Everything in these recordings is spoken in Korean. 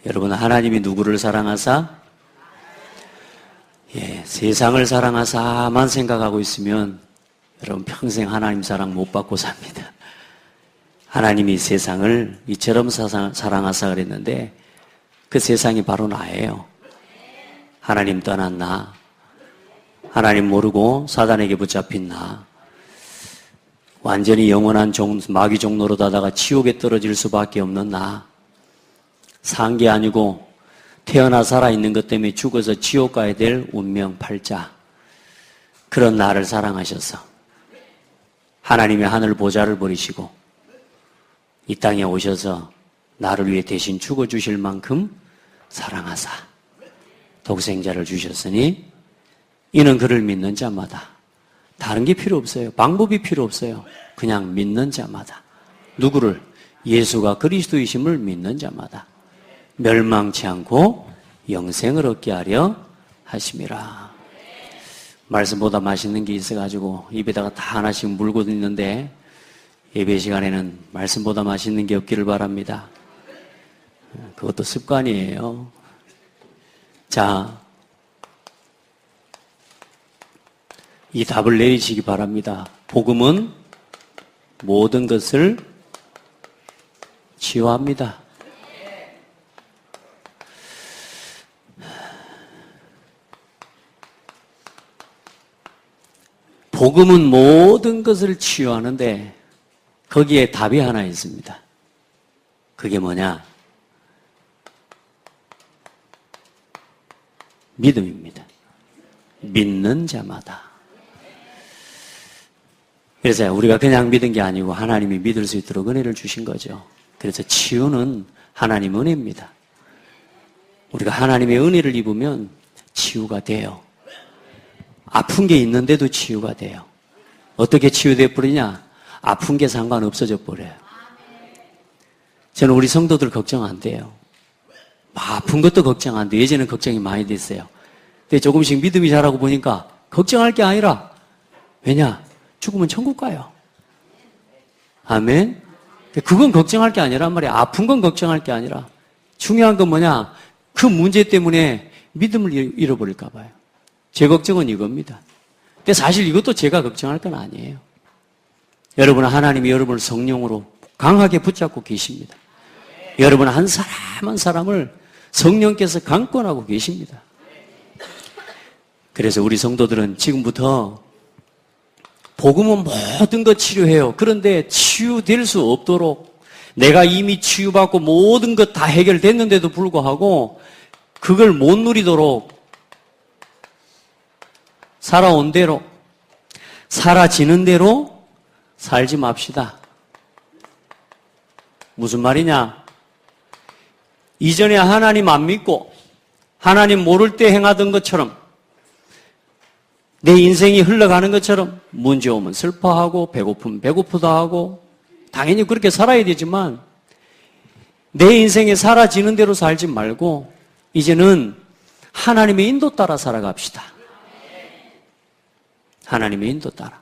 여러분, 하나님이 누구를 사랑하사? 세상을 사랑하사만 생각하고 있으면 여러분 평생 하나님 사랑 못 받고 삽니다. 하나님이 세상을 이처럼 사랑하사 그랬는데 그 세상이 바로 나예요. 하나님 떠난 나, 하나님 모르고 사단에게 붙잡힌 나, 완전히 영원한 마귀 종로로 다다가 지옥에 떨어질 수밖에 없는 나, 산 게 아니고 태어나 살아있는 것 때문에 죽어서 지옥 가야 될 운명 팔자, 그런 나를 사랑하셔서 하나님의 하늘 보좌를 버리시고 이 땅에 오셔서 나를 위해 대신 죽어주실 만큼 사랑하사 독생자를 주셨으니 이는 그를 믿는 자마다, 다른 게 필요 없어요. 방법이 필요 없어요. 그냥 믿는 자마다. 누구를? 예수가 그리스도이심을 믿는 자마다 멸망치 않고 영생을 얻게 하려 하심이라. 말씀보다 맛있는 게 있어가지고 입에다가 다 하나씩 물고 있는데 예배 시간에는 말씀보다 맛있는 게 없기를 바랍니다. 그것도 습관이에요. 자, 이 답을 내리시기 바랍니다. 복음은 모든 것을 치유합니다. 복음은 모든 것을 치유하는데 거기에 답이 하나 있습니다. 그게 뭐냐? 믿음입니다. 믿는 자마다. 그래서 우리가 그냥 믿은 게 아니고 하나님이 믿을 수 있도록 은혜를 주신 거죠. 그래서 치유는 하나님 은혜입니다. 우리가 하나님의 은혜를 입으면 치유가 돼요. 아픈 게 있는데도 치유가 돼요. 어떻게 치유돼 버리냐? 아픈 게 상관없어져 버려요. 저는 우리 성도들 걱정 안 돼요. 아픈 것도 걱정 안 돼요. 예전에는 걱정이 많이 됐어요. 근데 조금씩 믿음이 자라고 보니까 걱정할 게 아니라, 왜냐? 죽으면 천국 가요. 아멘? 그건 걱정할 게 아니란 말이에요. 아픈 건 걱정할 게 아니라 중요한 건 뭐냐? 그 문제 때문에 믿음을 잃어버릴까 봐요. 제 걱정은 이겁니다. 근데 사실 이것도 제가 걱정할 건 아니에요. 여러분, 하나님이 여러분을 성령으로 강하게 붙잡고 계십니다. 여러분 한 사람 한 사람을 성령께서 강권하고 계십니다. 그래서 우리 성도들은 지금부터 복음은 모든 것 치료해요. 그런데 치유될 수 없도록 내가 이미 치유받고 모든 것 다 해결됐는데도 불구하고 그걸 못 누리도록 살아온 대로, 사라지는 대로 살지 맙시다. 무슨 말이냐? 이전에 하나님 안 믿고 하나님 모를 때 행하던 것처럼 내 인생이 흘러가는 것처럼 문제 오면 슬퍼하고 배고프면 배고프다 하고 당연히 그렇게 살아야 되지만 내 인생에 사라지는 대로 살지 말고 이제는 하나님의 인도 따라 살아갑시다. 하나님의 인도 따라.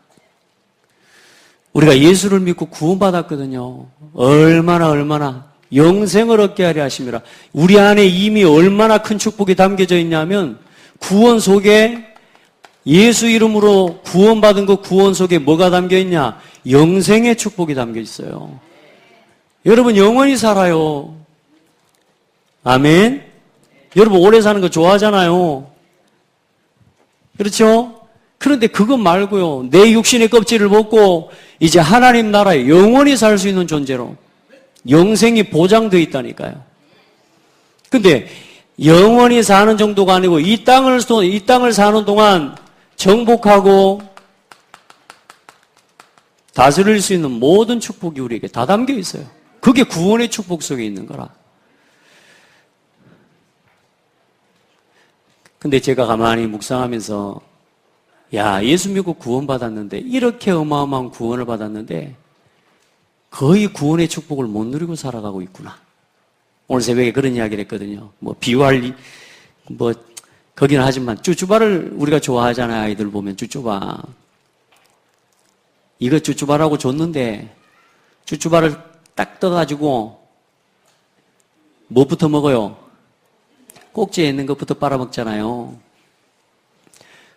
우리가 예수를 믿고 구원받았거든요. 얼마나 영생을 얻게 하려 하심이라. 우리 안에 이미 얼마나 큰 축복이 담겨져 있냐면 구원 속에 예수 이름으로 구원받은 그 구원 속에 뭐가 담겨 있냐? 영생의 축복이 담겨 있어요. 여러분 영원히 살아요. 아멘. 여러분 오래 사는 거 좋아하잖아요. 그렇죠? 그런데 그것 말고요. 내 육신의 껍질을 벗고 이제 하나님 나라에 영원히 살 수 있는 존재로 영생이 보장되어 있다니까요. 근데 영원히 사는 정도가 아니고 이 땅을 사는 동안 정복하고 다스릴 수 있는 모든 축복이 우리에게 다 담겨 있어요. 그게 구원의 축복 속에 있는 거라. 근데 제가 가만히 묵상하면서 야, 예수 믿고 구원받았는데 이렇게 어마어마한 구원을 받았는데 거의 구원의 축복을 못 누리고 살아가고 있구나. 오늘 새벽에 그런 이야기를 했거든요. 비유할 거기는 하지만 쭈쭈바를 우리가 좋아하잖아요. 아이들 보면 쭈쭈바. 이거 쭈쭈바라고 줬는데 쭈쭈바를 딱 떠가지고 뭐부터 먹어요? 꼭지에 있는 것부터 빨아먹잖아요.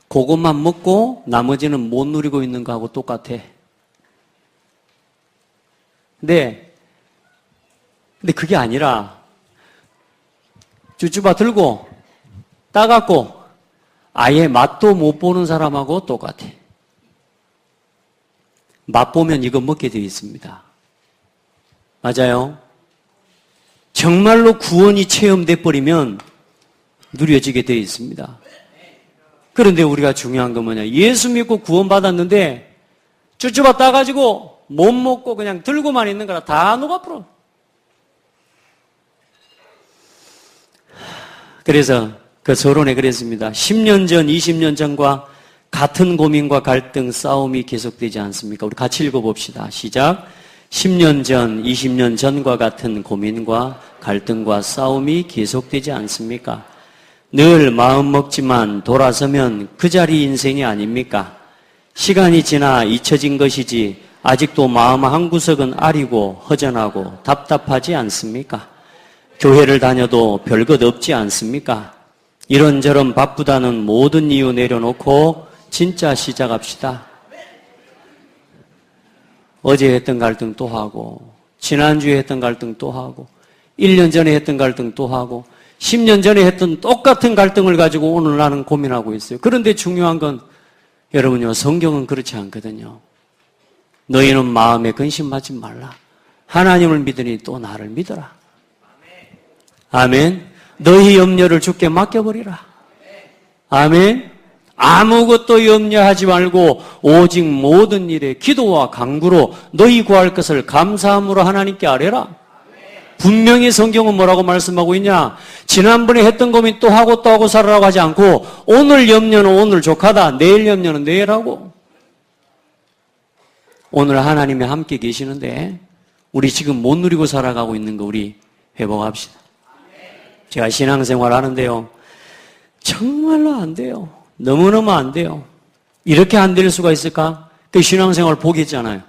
그것만 먹고 나머지는 못 누리고 있는 거하고 똑같아. 근데 그게 아니라 쭈쭈바 들고 따갖고 아예 맛도 못 보는 사람하고 똑같아. 맛보면 이거 먹게 되어 있습니다. 맞아요? 정말로 구원이 체험돼 버리면 누려지게 되어 있습니다. 그런데 우리가 중요한 건 뭐냐? 예수 믿고 구원받았는데 쭈쭈바 따가지고 못 먹고 그냥 들고만 있는 거라 다 녹아버려. 그래서 그 서론에 그랬습니다. 10년 전, 20년 전과 같은 고민과 갈등, 싸움이 계속되지 않습니까? 우리 같이 읽어봅시다. 시작. 10년 전, 20년 전과 같은 고민과 갈등과 싸움이 계속되지 않습니까? 늘 마음 먹지만 돌아서면 그 자리 인생이 아닙니까? 시간이 지나 잊혀진 것이지 아직도 마음 한구석은 아리고 허전하고 답답하지 않습니까? 교회를 다녀도 별것 없지 않습니까? 이런저런 바쁘다는 모든 이유 내려놓고 진짜 시작합시다. 어제 했던 갈등 또 하고, 지난주에 했던 갈등 또 하고, 1년 전에 했던 갈등 또 하고, 10년 전에 했던 똑같은 갈등을 가지고 오늘 나는 고민하고 있어요. 그런데 중요한 건 여러분요, 성경은 그렇지 않거든요. 너희는 마음에 근심하지 말라. 하나님을 믿으니 또 나를 믿어라. 아멘. 너희 염려를 주께 맡겨버리라. 아멘. 아무것도 염려하지 말고 오직 모든 일에 기도와 간구로 너희 구할 것을 감사함으로 하나님께 아뢰라. 분명히 성경은 뭐라고 말씀하고 있냐? 지난번에 했던 고민 또 하고 또 하고 살아라고 하지 않고 오늘 염려는 오늘 족하다. 내일 염려는 내일 하고. 오늘 하나님이 함께 계시는데 우리 지금 못 누리고 살아가고 있는 거 우리 회복합시다. 제가 신앙생활 하는데요. 정말로 안 돼요. 너무너무 안 돼요. 이렇게 안 될 수가 있을까? 그 신앙생활 포기했잖아요.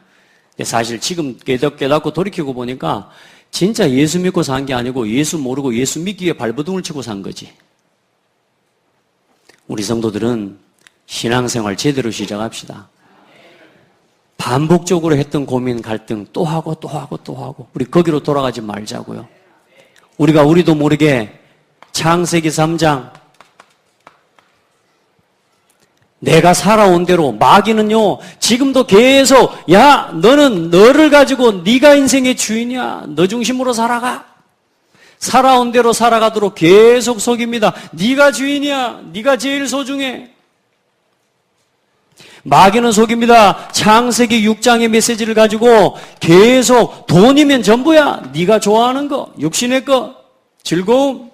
사실 지금 깨닫고 돌이키고 보니까 진짜 예수 믿고 산 게 아니고 예수 모르고 예수 믿기 위해 발버둥을 치고 산 거지. 우리 성도들은 신앙생활 제대로 시작합시다. 반복적으로 했던 고민, 갈등 또 하고 또 하고 또 하고 우리 거기로 돌아가지 말자고요. 우리도 모르게 창세기 3장 내가 살아온 대로 마귀는요 지금도 계속 야 너는 너를 가지고 네가 인생의 주인이야. 너 중심으로 살아가. 살아온 대로 살아가도록 계속 속입니다. 네가 주인이야. 네가 제일 소중해. 마귀는 속입니다. 창세기 6장의 메시지를 가지고 계속 돈이면 전부야. 네가 좋아하는 거, 육신의 거, 즐거움.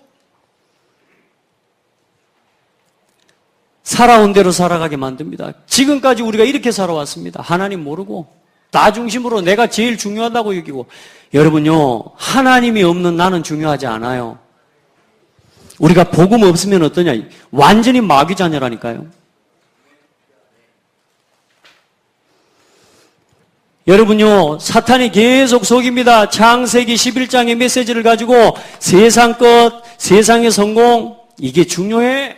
살아온 대로 살아가게 만듭니다. 지금까지 우리가 이렇게 살아왔습니다. 하나님 모르고 나 중심으로 내가 제일 중요하다고 여기고. 여러분요, 하나님이 없는 나는 중요하지 않아요. 우리가 복음 없으면 어떠냐? 완전히 마귀 자녀라니까요. 여러분요, 사탄이 계속 속입니다. 창세기 11장의 메시지를 가지고 세상 것, 세상의 성공, 이게 중요해.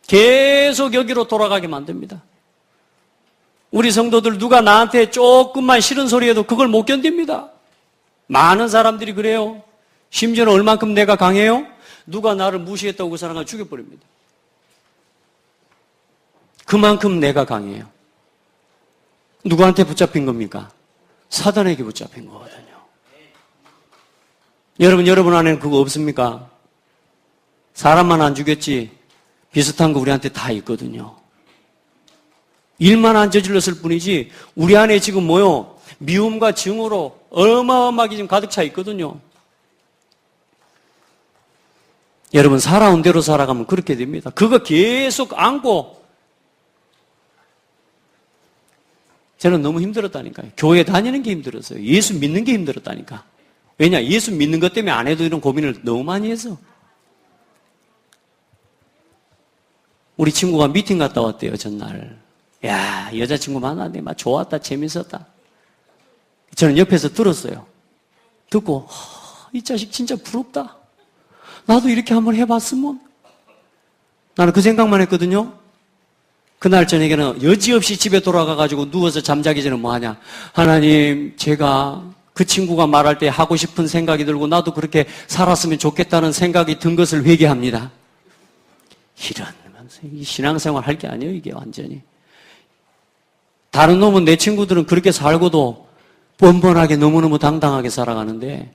계속 여기로 돌아가게 만듭니다. 우리 성도들 누가 나한테 조금만 싫은 소리 해도 그걸 못 견딥니다. 많은 사람들이 그래요. 심지어는 얼만큼 내가 강해요? 누가 나를 무시했다고 그 사람을 죽여버립니다. 그만큼 내가 강해요. 누구한테 붙잡힌 겁니까? 사단에게 붙잡힌 거거든요. 여러분 안에는 그거 없습니까? 사람만 안 죽였지 비슷한 거 우리한테 다 있거든요. 일만 안 저질렀을 뿐이지 우리 안에 지금 뭐요? 미움과 증오로 어마어마하게 지금 가득 차 있거든요. 여러분 살아온 대로 살아가면 그렇게 됩니다. 그거 계속 안고 저는 너무 힘들었다니까요. 교회 다니는 게 힘들었어요. 예수 믿는 게 힘들었다니까. 왜냐? 예수 믿는 것 때문에 안 해도 이런 고민을 너무 많이 해서. 우리 친구가 미팅 갔다 왔대요, 전날. 야, 여자친구 만났네. 막 좋았다, 재밌었다. 저는 옆에서 들었어요. 듣고, 이 자식 진짜 부럽다. 나도 이렇게 한번 해봤으면. 나는 그 생각만 했거든요. 그날 저녁에는 여지없이 집에 돌아가가지고 누워서 잠자기 전에 뭐 하냐. 하나님, 제가 그 친구가 말할 때 하고 싶은 생각이 들고 나도 그렇게 살았으면 좋겠다는 생각이 든 것을 회개합니다. 이런, 이 신앙생활 할 게 아니에요, 이게 완전히. 다른 놈은, 내 친구들은 그렇게 살고도 뻔뻔하게 너무너무 당당하게 살아가는데,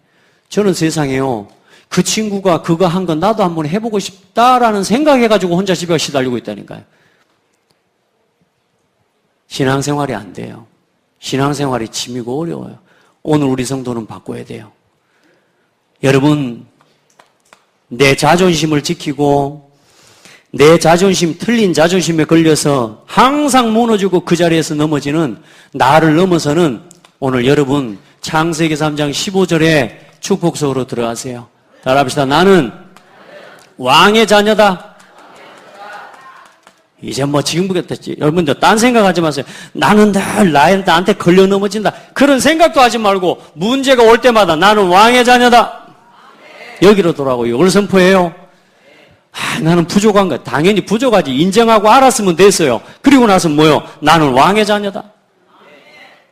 저는 세상에요, 그 친구가 그거 한 건 나도 한번 해보고 싶다라는 생각해가지고 혼자 집에 시달리고 있다니까요. 신앙생활이 안 돼요. 신앙생활이 짐이고 어려워요. 오늘 우리 성도는 바꿔야 돼요. 여러분, 내 자존심을 지키고 내 자존심, 틀린 자존심에 걸려서 항상 무너지고 그 자리에서 넘어지는 나를 넘어서는 오늘 여러분 창세기 3장 15절에 축복속으로 들어가세요. 따라합시다. 나는 왕의 자녀다. 이제 뭐 지금부터 여러분들 딴 생각하지 마세요. 나는 늘 나한테 걸려 넘어진다. 그런 생각도 하지 말고 문제가 올 때마다 나는 왕의 자녀다. 여기로 돌아오고 이걸 선포해요. 나는 부족한 거 당연히 부족하지. 인정하고 알았으면 됐어요. 그리고 나서 뭐요? 나는 왕의 자녀다.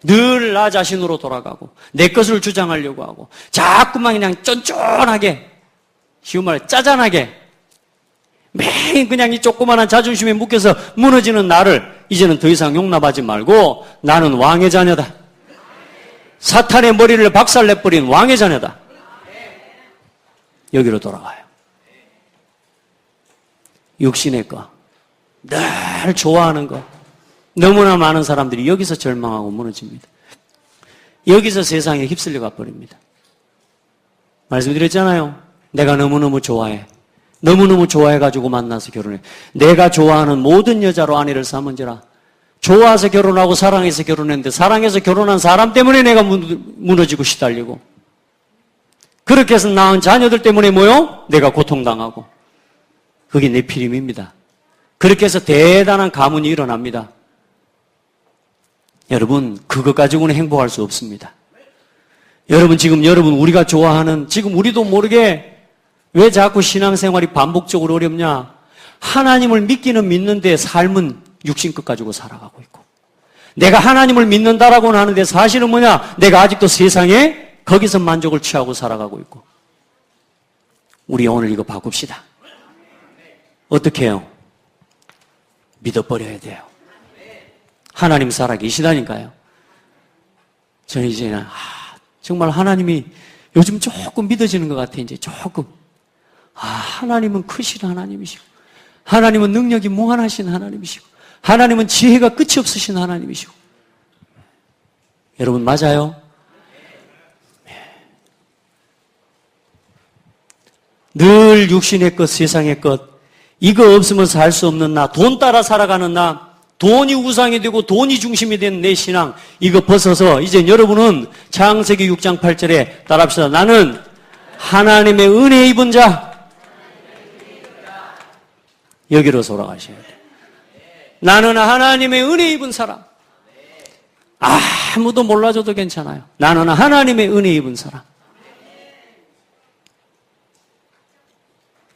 늘 나 자신으로 돌아가고 내 것을 주장하려고 하고 자꾸만 그냥 쫀쫀하게, 쉬운 말로 짜잔하게 매일 그냥 이 조그만한 자존심에 묶여서 무너지는 나를 이제는 더 이상 용납하지 말고 나는 왕의 자녀다. 사탄의 머리를 박살내버린 왕의 자녀다. 여기로 돌아가요. 육신의 거, 늘 좋아하는 거, 너무나 많은 사람들이 여기서 절망하고 무너집니다. 여기서 세상에 휩쓸려 가버립니다. 말씀드렸잖아요. 내가 너무너무 좋아해. 너무너무 좋아해가지고 만나서 결혼해. 내가 좋아하는 모든 여자로 아내를 삼은지라. 좋아서 결혼하고 사랑해서 결혼했는데 사랑해서 결혼한 사람 때문에 내가 무너지고 시달리고, 그렇게 해서 낳은 자녀들 때문에 뭐요? 내가 고통당하고. 그게 네피림입니다. 그렇게 해서 대단한 가문이 일어납니다. 여러분, 그것 가지고는 행복할 수 없습니다. 여러분, 지금 우리가 좋아하는, 지금 우리도 모르게 왜 자꾸 신앙생활이 반복적으로 어렵냐? 하나님을 믿기는 믿는데 삶은 육신 것 가지고 살아가고 있고, 내가 하나님을 믿는다라고는 하는데 사실은 뭐냐? 내가 아직도 세상에 거기서 만족을 취하고 살아가고 있고. 우리 오늘 이거 바꿉시다. 어떻게 해요? 믿어버려야 돼요. 하나님 살아계시다니까요. 저는 이제는 정말 하나님이 요즘 조금 믿어지는 것 같아요. 이제 조금. 하나님은 크신 하나님이시고, 하나님은 능력이 무한하신 하나님이시고, 하나님은 지혜가 끝이 없으신 하나님이시고. 여러분 맞아요? 늘 육신의 것, 세상의 것, 이거 없으면 살 수 없는 나, 돈 따라 살아가는 나, 돈이 우상이 되고 돈이 중심이 된 내 신앙, 이거 벗어서 이제 여러분은 창세기 6장 8절에 따라합시다. 나는 하나님의 은혜 입은 자. 여기로 돌아가셔야 돼요. 나는 하나님의 은혜 입은 사람. 아무도 몰라줘도 괜찮아요. 나는 하나님의 은혜 입은 사람.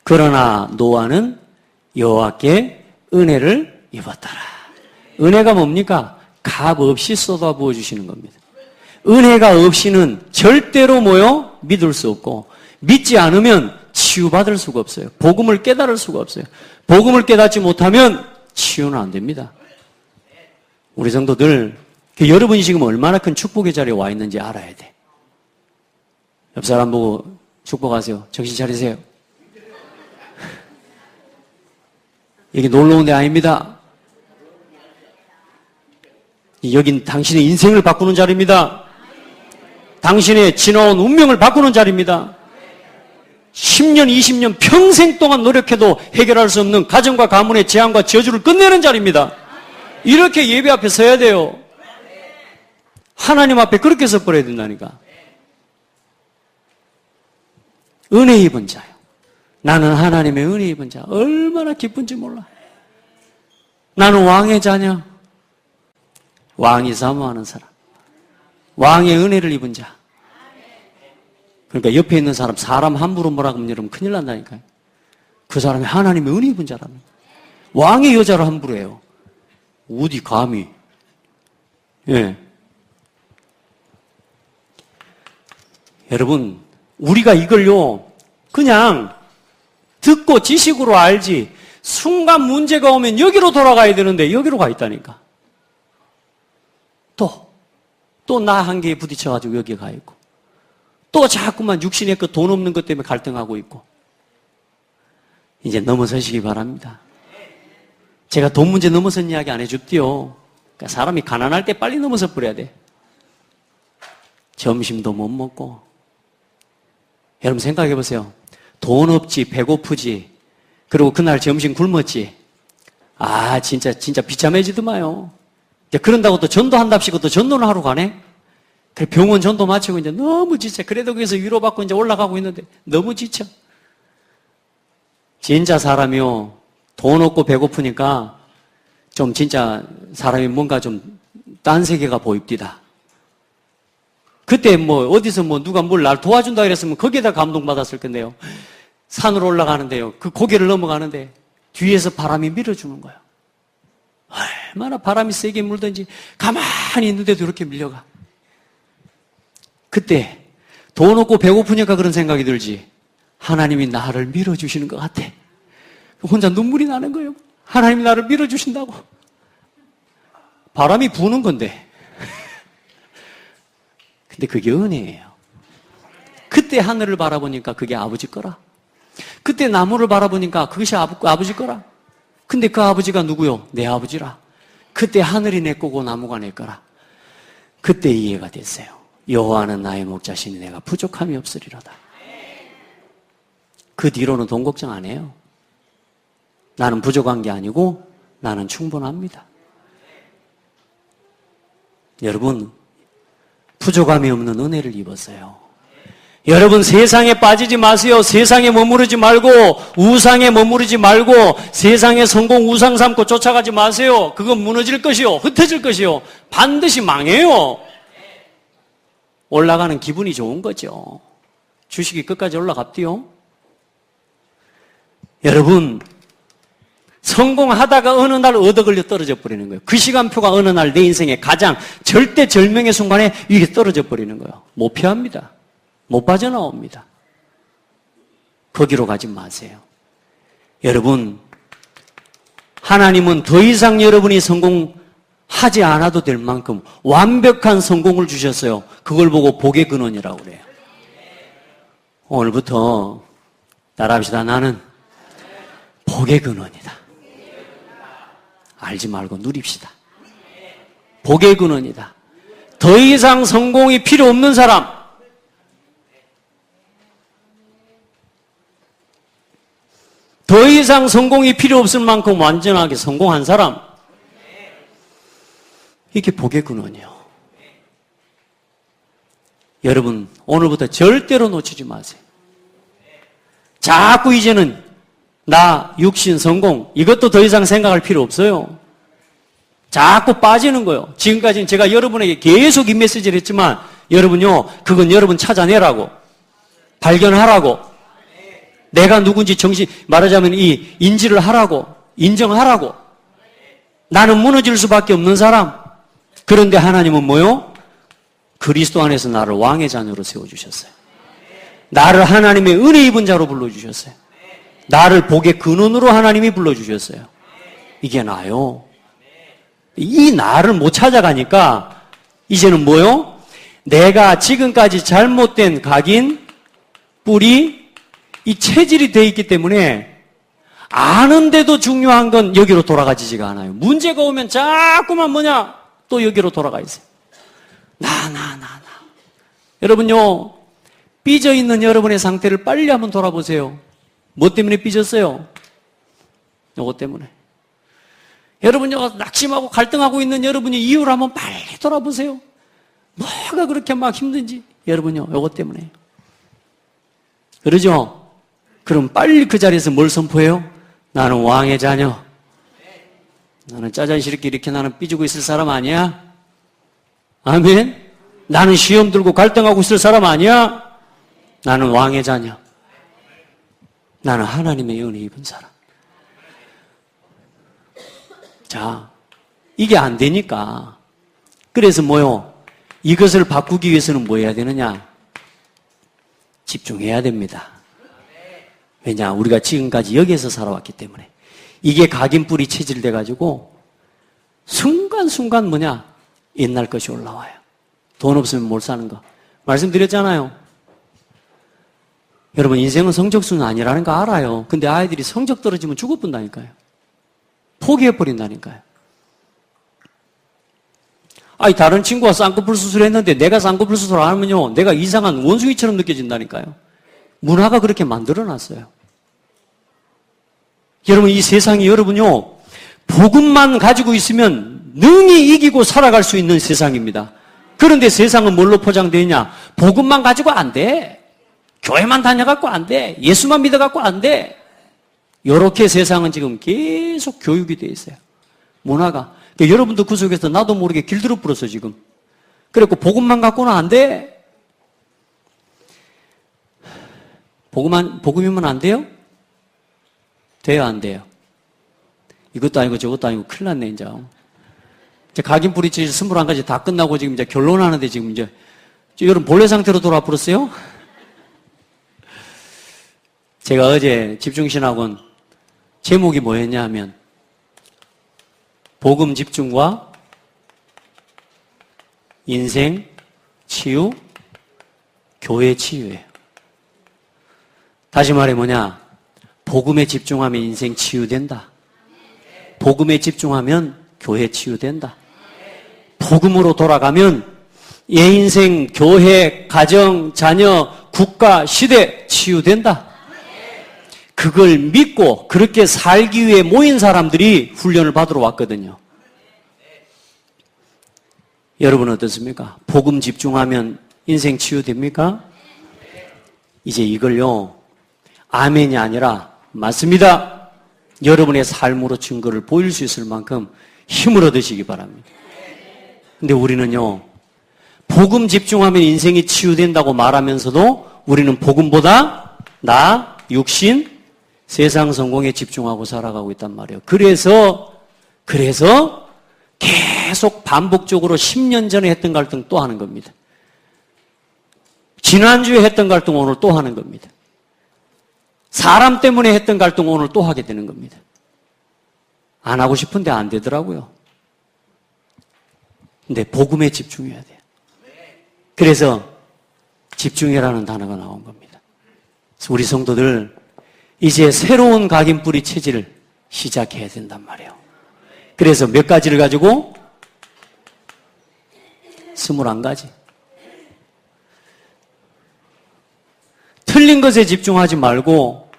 그러나 노아는 여호와께 은혜를 입었더라. 은혜가 뭡니까? 값 없이 쏟아부어 주시는 겁니다. 은혜가 없이는 절대로 뭐요? 믿을 수 없고, 믿지 않으면 치유받을 수가 없어요. 복음을 깨달을 수가 없어요. 복음을 깨닫지 못하면 치유는 안 됩니다. 우리 성도들, 여러분이 지금 얼마나 큰 축복의 자리에 와 있는지 알아야 돼. 옆 사람 보고 축복하세요. 정신 차리세요. 여기 놀러 온 데 아닙니다. 여긴 당신의 인생을 바꾸는 자리입니다. 당신의 지나온 운명을 바꾸는 자리입니다. 10년, 20년 평생 동안 노력해도 해결할 수 없는 가정과 가문의 재앙과 저주를 끝내는 자리입니다. 이렇게 예배 앞에 서야 돼요. 하나님 앞에 그렇게 서버려야 된다니까. 은혜 입은 자요. 나는 하나님의 은혜 입은 자. 얼마나 기쁜지 몰라. 나는 왕의 자녀. 왕이 사모하는 사람. 왕의 은혜를 입은 자. 그러니까 옆에 있는 사람 함부로 뭐라고 하면 여러분 큰일 난다니까요. 그 사람이 하나님의 은혜 입은 자랍니다. 왕의 여자를 함부로 해요. 어디 감히. 예. 여러분, 우리가 이걸요, 그냥 듣고 지식으로 알지, 순간 문제가 오면 여기로 돌아가야 되는데, 여기로 가 있다니까. 또 나 한계에 부딪혀가지고 여기 가 있고, 또 자꾸만 육신의 그 돈 없는 것 때문에 갈등하고 있고, 이제 넘어서시기 바랍니다. 제가 돈 문제 넘어선 이야기 안 해줍디요. 그러니까 사람이 가난할 때 빨리 넘어서 버려야 돼. 점심도 못 먹고. 여러분 생각해 보세요. 돈 없지, 배고프지, 그리고 그날 점심 굶었지. 아, 진짜 비참해지더마요. 그런다고 또 전도한답시고 또 전도를 하러 가네? 그래, 병원 전도 마치고 이제 너무 지쳐. 그래도 거기서 위로받고 이제 올라가고 있는데 너무 지쳐. 진짜 사람이요, 돈 없고 배고프니까 좀 진짜 사람이 뭔가 좀 딴 세계가 보입디다. 그때 뭐 어디서 뭐 누가 뭘 날 도와준다 이랬으면 거기에다 감동받았을 건데요. 산으로 올라가는데요, 그 고개를 넘어가는데 뒤에서 바람이 밀어주는 거예요. 얼마나 바람이 세게 물든지 가만히 있는데도 이렇게 밀려가. 그때 돈 없고 배고프니까 그런 생각이 들지, 하나님이 나를 밀어주시는 것 같아. 혼자 눈물이 나는 거예요. 하나님이 나를 밀어주신다고. 바람이 부는 건데. 근데 그게 은혜예요. 그때 하늘을 바라보니까 그게 아버지 거라. 그때 나무를 바라보니까 그것이 아버지 거라. 근데 그 아버지가 누구요? 내 아버지라. 그때 하늘이 내 거고 나무가 내 거라. 그때 이해가 됐어요. 여호와는 나의 목자시니 내가 부족함이 없으리로다. 그 뒤로는 돈 걱정 안 해요. 나는 부족한 게 아니고 나는 충분합니다. 여러분, 부족함이 없는 은혜를 입었어요. 여러분, 세상에 빠지지 마세요. 세상에 머무르지 말고, 우상에 머무르지 말고, 세상의 성공 우상 삼고 쫓아가지 마세요. 그건 무너질 것이요, 흩어질 것이요, 반드시 망해요. 올라가는 기분이 좋은 거죠. 주식이 끝까지 올라갔디요. 여러분, 성공하다가 어느 날 얻어걸려 떨어져 버리는 거예요. 그 시간표가 어느 날 내 인생의 가장 절대절명의 순간에 이게 떨어져 버리는 거예요. 못 피합니다. 못 빠져나옵니다. 거기로 가지 마세요. 여러분, 하나님은 더 이상 여러분이 성공하지 않아도 될 만큼 완벽한 성공을 주셨어요. 그걸 보고 복의 근원이라고 그래요. 오늘부터 따라합시다. 나는 복의 근원이다. 알지 말고 누립시다. 복의 근원이다. 더 이상 성공이 필요 없는 사람, 더 이상 성공이 필요 없을 만큼 완전하게 성공한 사람, 이게 복의 근원이요. 여러분, 오늘부터 절대로 놓치지 마세요. 자꾸 이제는 나, 육신, 성공, 이것도 더 이상 생각할 필요 없어요. 자꾸 빠지는 거예요. 지금까지는 제가 여러분에게 계속 이 메시지를 했지만, 여러분요, 그건 여러분 찾아내라고, 발견하라고, 내가 누군지 말하자면 이 인지를 하라고, 인정하라고. 나는 무너질 수밖에 없는 사람. 그런데 하나님은 뭐요? 그리스도 안에서 나를 왕의 자녀로 세워주셨어요. 나를 하나님의 은혜 입은 자로 불러주셨어요. 나를 복의 근원으로 하나님이 불러주셨어요. 이게 나요. 이 나를 못 찾아가니까 이제는 뭐요? 내가 지금까지 잘못된 각인, 뿌리, 이 체질이 돼 있기 때문에 아는데도 중요한 건 여기로 돌아가지지가 않아요. 문제가 오면 자꾸만 또 여기로 돌아가 있어요. 나. 여러분요, 삐져 있는 여러분의 상태를 빨리 한번 돌아보세요. 뭐 때문에 삐졌어요? 요거 때문에. 여러분요, 낙심하고 갈등하고 있는 여러분이 이유를 한번 빨리 돌아보세요. 뭐가 그렇게 막 힘든지. 여러분요, 요거 때문에. 그러죠? 그럼 빨리 그 자리에서 뭘 선포해요? 나는 왕의 자녀. 나는 짜잔스럽게 이렇게 나는 삐지고 있을 사람 아니야? 아멘? 나는 시험 들고 갈등하고 있을 사람 아니야? 나는 왕의 자녀. 나는 하나님의 은혜 입은 사람. 자, 이게 안 되니까. 그래서 뭐요? 이것을 바꾸기 위해서는 뭐 해야 되느냐? 집중해야 됩니다. 왜냐? 우리가 지금까지 여기에서 살아왔기 때문에. 이게 각인뿔이 체질돼가지고 순간순간 뭐냐? 옛날 것이 올라와요. 돈 없으면 못 사는 거. 말씀드렸잖아요. 여러분, 인생은 성적순은 아니라는 거 알아요. 근데 아이들이 성적 떨어지면 죽어본다니까요. 포기해버린다니까요. 아니, 다른 친구가 쌍꺼풀 수술했는데 내가 쌍꺼풀 수술 안 하면요, 내가 이상한 원숭이처럼 느껴진다니까요. 문화가 그렇게 만들어놨어요. 여러분, 이 세상이 여러분요, 복음만 가지고 있으면 능히 이기고 살아갈 수 있는 세상입니다. 그런데 세상은 뭘로 포장되어 있냐? 복음만 가지고 안 돼. 교회만 다녀갖고 안 돼. 예수만 믿어갖고 안 돼. 이렇게 세상은 지금 계속 교육이 되어 있어요. 문화가. 그러니까 여러분도 그 속에서 나도 모르게 길들어 불었어, 지금. 그래갖고 복음만 갖고는 안 돼. 복음이면 안 돼요? 돼요, 안 돼요? 이것도 아니고 저것도 아니고 큰일 났네, 이제. 각인 뿌리치 21가지 다 끝나고 지금 이제 결론하는데 지금 이제 여러분 본래 상태로 돌아버렸어요? 제가 어제 집중신학원 제목이 뭐였냐 하면 복음 집중과 인생 치유, 교회 치유예요. 다시 말해 뭐냐? 복음에 집중하면 인생 치유된다. 복음에 집중하면 교회 치유된다. 복음으로 돌아가면 내 인생, 교회, 가정, 자녀, 국가, 시대 치유된다. 그걸 믿고 그렇게 살기 위해 모인 사람들이 훈련을 받으러 왔거든요. 여러분은 어떻습니까? 복음 집중하면 인생 치유됩니까? 이제 이걸요, 아멘이 아니라 맞습니다. 여러분의 삶으로 증거를 보일 수 있을 만큼 힘을 얻으시기 바랍니다. 근데 우리는요, 복음 집중하면 인생이 치유된다고 말하면서도 우리는 복음보다 나, 육신, 세상 성공에 집중하고 살아가고 있단 말이에요. 그래서 계속 반복적으로 10년 전에 했던 갈등 또 하는 겁니다. 지난주에 했던 갈등 오늘 또 하는 겁니다. 사람 때문에 했던 갈등 오늘 또 하게 되는 겁니다. 안 하고 싶은데 안 되더라고요. 근데 복음에 집중해야 돼요. 그래서 집중해라는 단어가 나온 겁니다. 그래서 우리 성도들 이제 새로운 각인뿌리 체질을 시작해야 된단 말이에요. 그래서 몇 가지를 가지고 21가지. 틀린 것에 집중하지 말고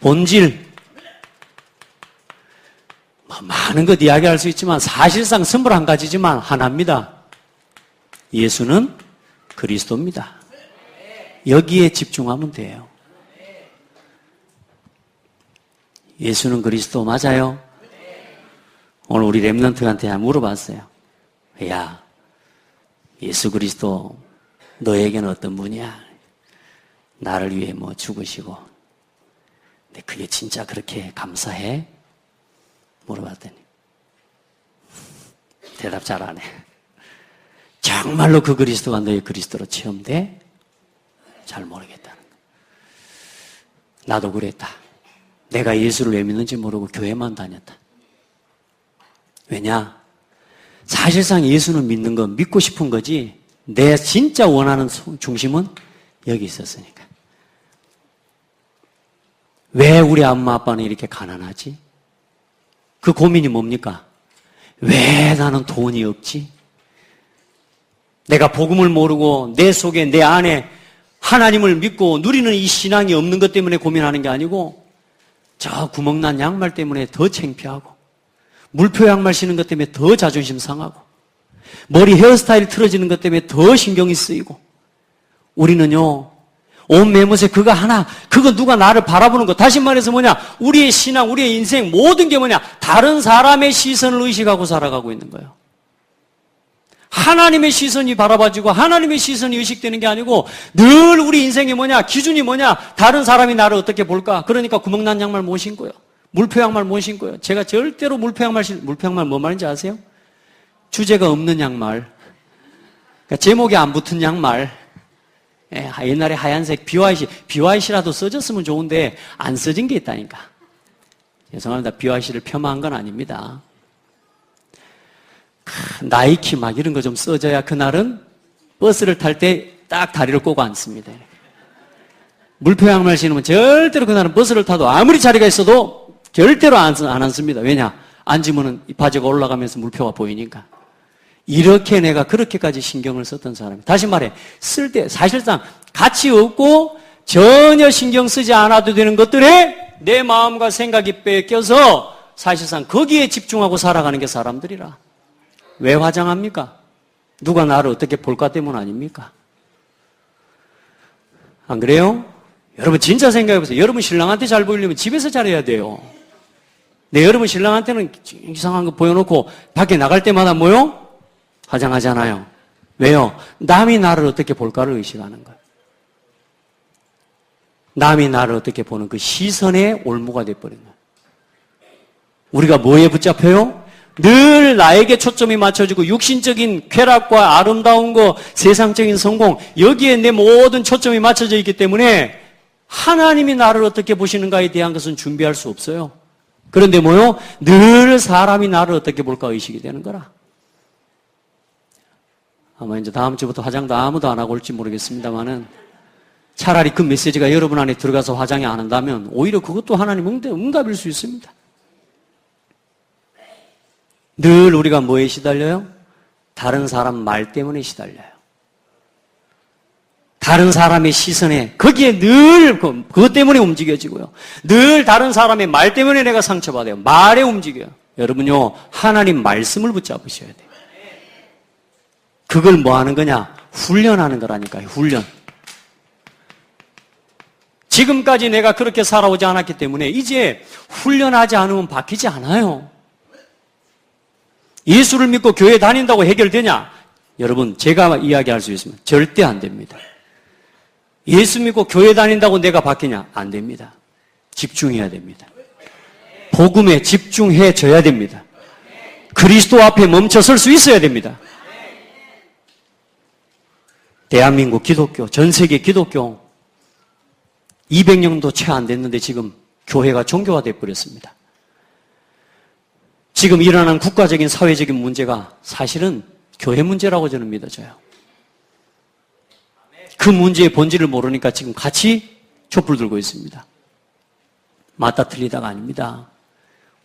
본질, 많은 것 이야기할 수 있지만 사실상 21가지지만 하나입니다. 예수는 그리스도입니다. 여기에 집중하면 돼요. 예수는 그리스도 맞아요? 오늘 우리 랩런트한테 물어봤어요. 야, 예수 그리스도 너에게는 어떤 분이야? 나를 위해 뭐 죽으시고. 근데 그게 진짜 그렇게 감사해? 물어봤더니 대답 잘 안 해. 정말로 그 그리스도가 너의 그리스도로 체험돼? 잘 모르겠다는 거야. 나도 그랬다. 내가 예수를 왜 믿는지 모르고 교회만 다녔다. 왜냐? 사실상 예수는 믿는 건 믿고 싶은 거지 내 진짜 원하는 중심은 여기 있었으니까. 왜 우리 엄마 아빠는 이렇게 가난하지? 그 고민이 뭡니까? 왜 나는 돈이 없지? 내가 복음을 모르고 내 속에 내 안에 하나님을 믿고 누리는 이 신앙이 없는 것 때문에 고민하는 게 아니고 저 구멍난 양말 때문에 더 창피하고 물표 양말 신는 것 때문에 더 자존심 상하고 머리 헤어스타일 틀어지는 것 때문에 더 신경이 쓰이고 우리는요 온 매무새 그거 하나 그거 누가 나를 바라보는 거 다시 말해서 뭐냐 우리의 신앙 우리의 인생 모든 게 뭐냐 다른 사람의 시선을 의식하고 살아가고 있는 거예요. 하나님의 시선이 바라봐지고 하나님의 시선이 의식되는 게 아니고 늘 우리 인생이 뭐냐, 기준이 뭐냐, 다른 사람이 나를 어떻게 볼까. 그러니까 구멍난 양말 못 신고요. 물표 양말 못 신고요. 제가 절대로 물표 양말 뭐 말인지 아세요? 주제가 없는 양말. 그러니까 제목이 안 붙은 양말. 옛날에 하얀색 BYC라도 써졌으면 좋은데 안 써진 게 있다니까. 죄송합니다. BYC를 폄하한 건 아닙니다. 나이키 막 이런 거 좀 써줘야 그날은 버스를 탈 때 딱 다리를 꼬고 앉습니다. 물표 양말 신으면 절대로 그날은 버스를 타도 아무리 자리가 있어도 절대로 안 앉습니다. 왜냐? 앉으면 이 바지가 올라가면서 물표가 보이니까. 이렇게 내가 그렇게까지 신경을 썼던 사람이. 다시 말해, 쓸 때 사실상 가치 없고 전혀 신경 쓰지 않아도 되는 것들에 내 마음과 생각이 뺏겨서 사실상 거기에 집중하고 살아가는 게 사람들이라. 왜 화장합니까? 누가 나를 어떻게 볼까 때문 아닙니까? 안 그래요? 여러분 진짜 생각해보세요. 여러분 신랑한테 잘 보이려면 집에서 잘해야 돼요. 네, 여러분 신랑한테는 이상한 거 보여놓고 밖에 나갈 때마다 뭐요? 화장하잖아요. 왜요? 남이 나를 어떻게 볼까를 의식하는 거예요. 남이 나를 어떻게 보는 그 시선에 올무가 돼버린 거예요. 우리가 뭐에 붙잡혀요? 늘 나에게 초점이 맞춰지고 육신적인 쾌락과 아름다운 거, 세상적인 성공, 여기에 내 모든 초점이 맞춰져 있기 때문에 하나님이 나를 어떻게 보시는가에 대한 것은 준비할 수 없어요. 그런데 뭐요? 늘 사람이 나를 어떻게 볼까 의식이 되는 거라. 아마 이제 다음 주부터 화장도 아무도 안 하고 올지 모르겠습니다만은 차라리 그 메시지가 여러분 안에 들어가서 화장이 안 한다면 오히려 그것도 하나님 응답일 수 있습니다. 늘 우리가 뭐에 시달려요? 다른 사람 말 때문에 시달려요. 다른 사람의 시선에 거기에 늘 그것 때문에 움직여지고요. 늘 다른 사람의 말 때문에 내가 상처받아요. 말에 움직여요. 여러분요, 하나님 말씀을 붙잡으셔야 돼요. 그걸 뭐 하는 거냐? 훈련하는 거라니까요. 훈련. 지금까지 내가 그렇게 살아오지 않았기 때문에 이제 훈련하지 않으면 바뀌지 않아요. 예수를 믿고 교회 다닌다고 해결되냐? 여러분, 제가 이야기할 수 있으면 절대 안 됩니다. 예수 믿고 교회 다닌다고 내가 바뀌냐? 안 됩니다. 집중해야 됩니다. 복음에 집중해져야 됩니다. 그리스도 앞에 멈춰 설 수 있어야 됩니다. 대한민국 기독교, 전 세계 기독교 200년도 채 안 됐는데 지금 교회가 종교화되어 버렸습니다. 지금 일어나는 국가적인 사회적인 문제가 사실은 교회 문제라고 저는 믿어져요. 그 문제의 본질을 모르니까 지금 같이 촛불 들고 있습니다. 맞다 틀리다가 아닙니다.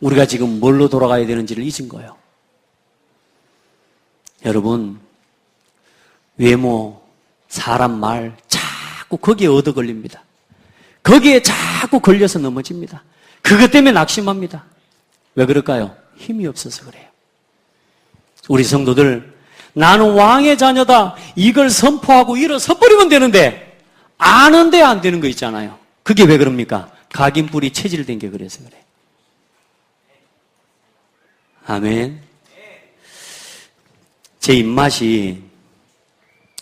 우리가 지금 뭘로 돌아가야 되는지를 잊은 거예요. 여러분, 외모, 사람 말 자꾸 거기에 얻어 걸립니다. 거기에 자꾸 걸려서 넘어집니다. 그것 때문에 낙심합니다. 왜 그럴까요? 힘이 없어서 그래요. 우리 성도들, 나는 왕의 자녀다. 이걸 선포하고 일어서 버리면 되는데 아는데 안 되는 거 있잖아요. 그게 왜 그럽니까? 각인뿔이 체질된 게 그래서 그래요. 아멘. 제 입맛이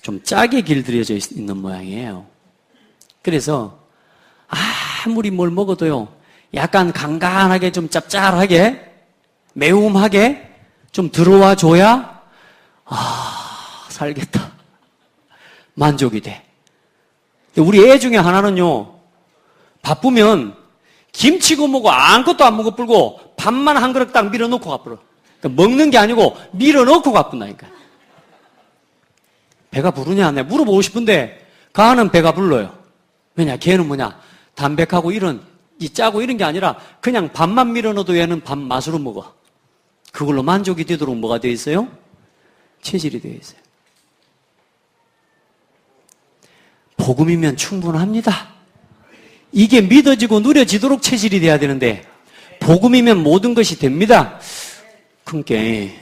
좀 짜게 길들여져 있는 모양이에요. 그래서 아무리 뭘 먹어도요, 약간 간간하게 좀 짭짤하게 매움하게 좀 들어와 줘야 살겠다. 만족이 돼. 우리 애 중에 하나는요, 바쁘면 김치고 뭐고 아무것도 안 먹어 불고 밥만 한 그릇 딱 밀어놓고 가버려. 그러니까 먹는 게 아니고 밀어놓고 가뿐다니까. 배가 부르냐 안 해? 물어보고 싶은데 가는 배가 불러요. 왜냐? 걔는 뭐냐? 담백하고 이런 짜고 이런 게 아니라 그냥 밥만 밀어넣어도 얘는 밥 맛으로 먹어. 그걸로 만족이 되도록 뭐가 되어 있어요? 체질이 되어 있어요. 복음이면 충분합니다. 이게 믿어지고 누려지도록 체질이 돼야 되는데 복음이면 모든 것이 됩니다. 근데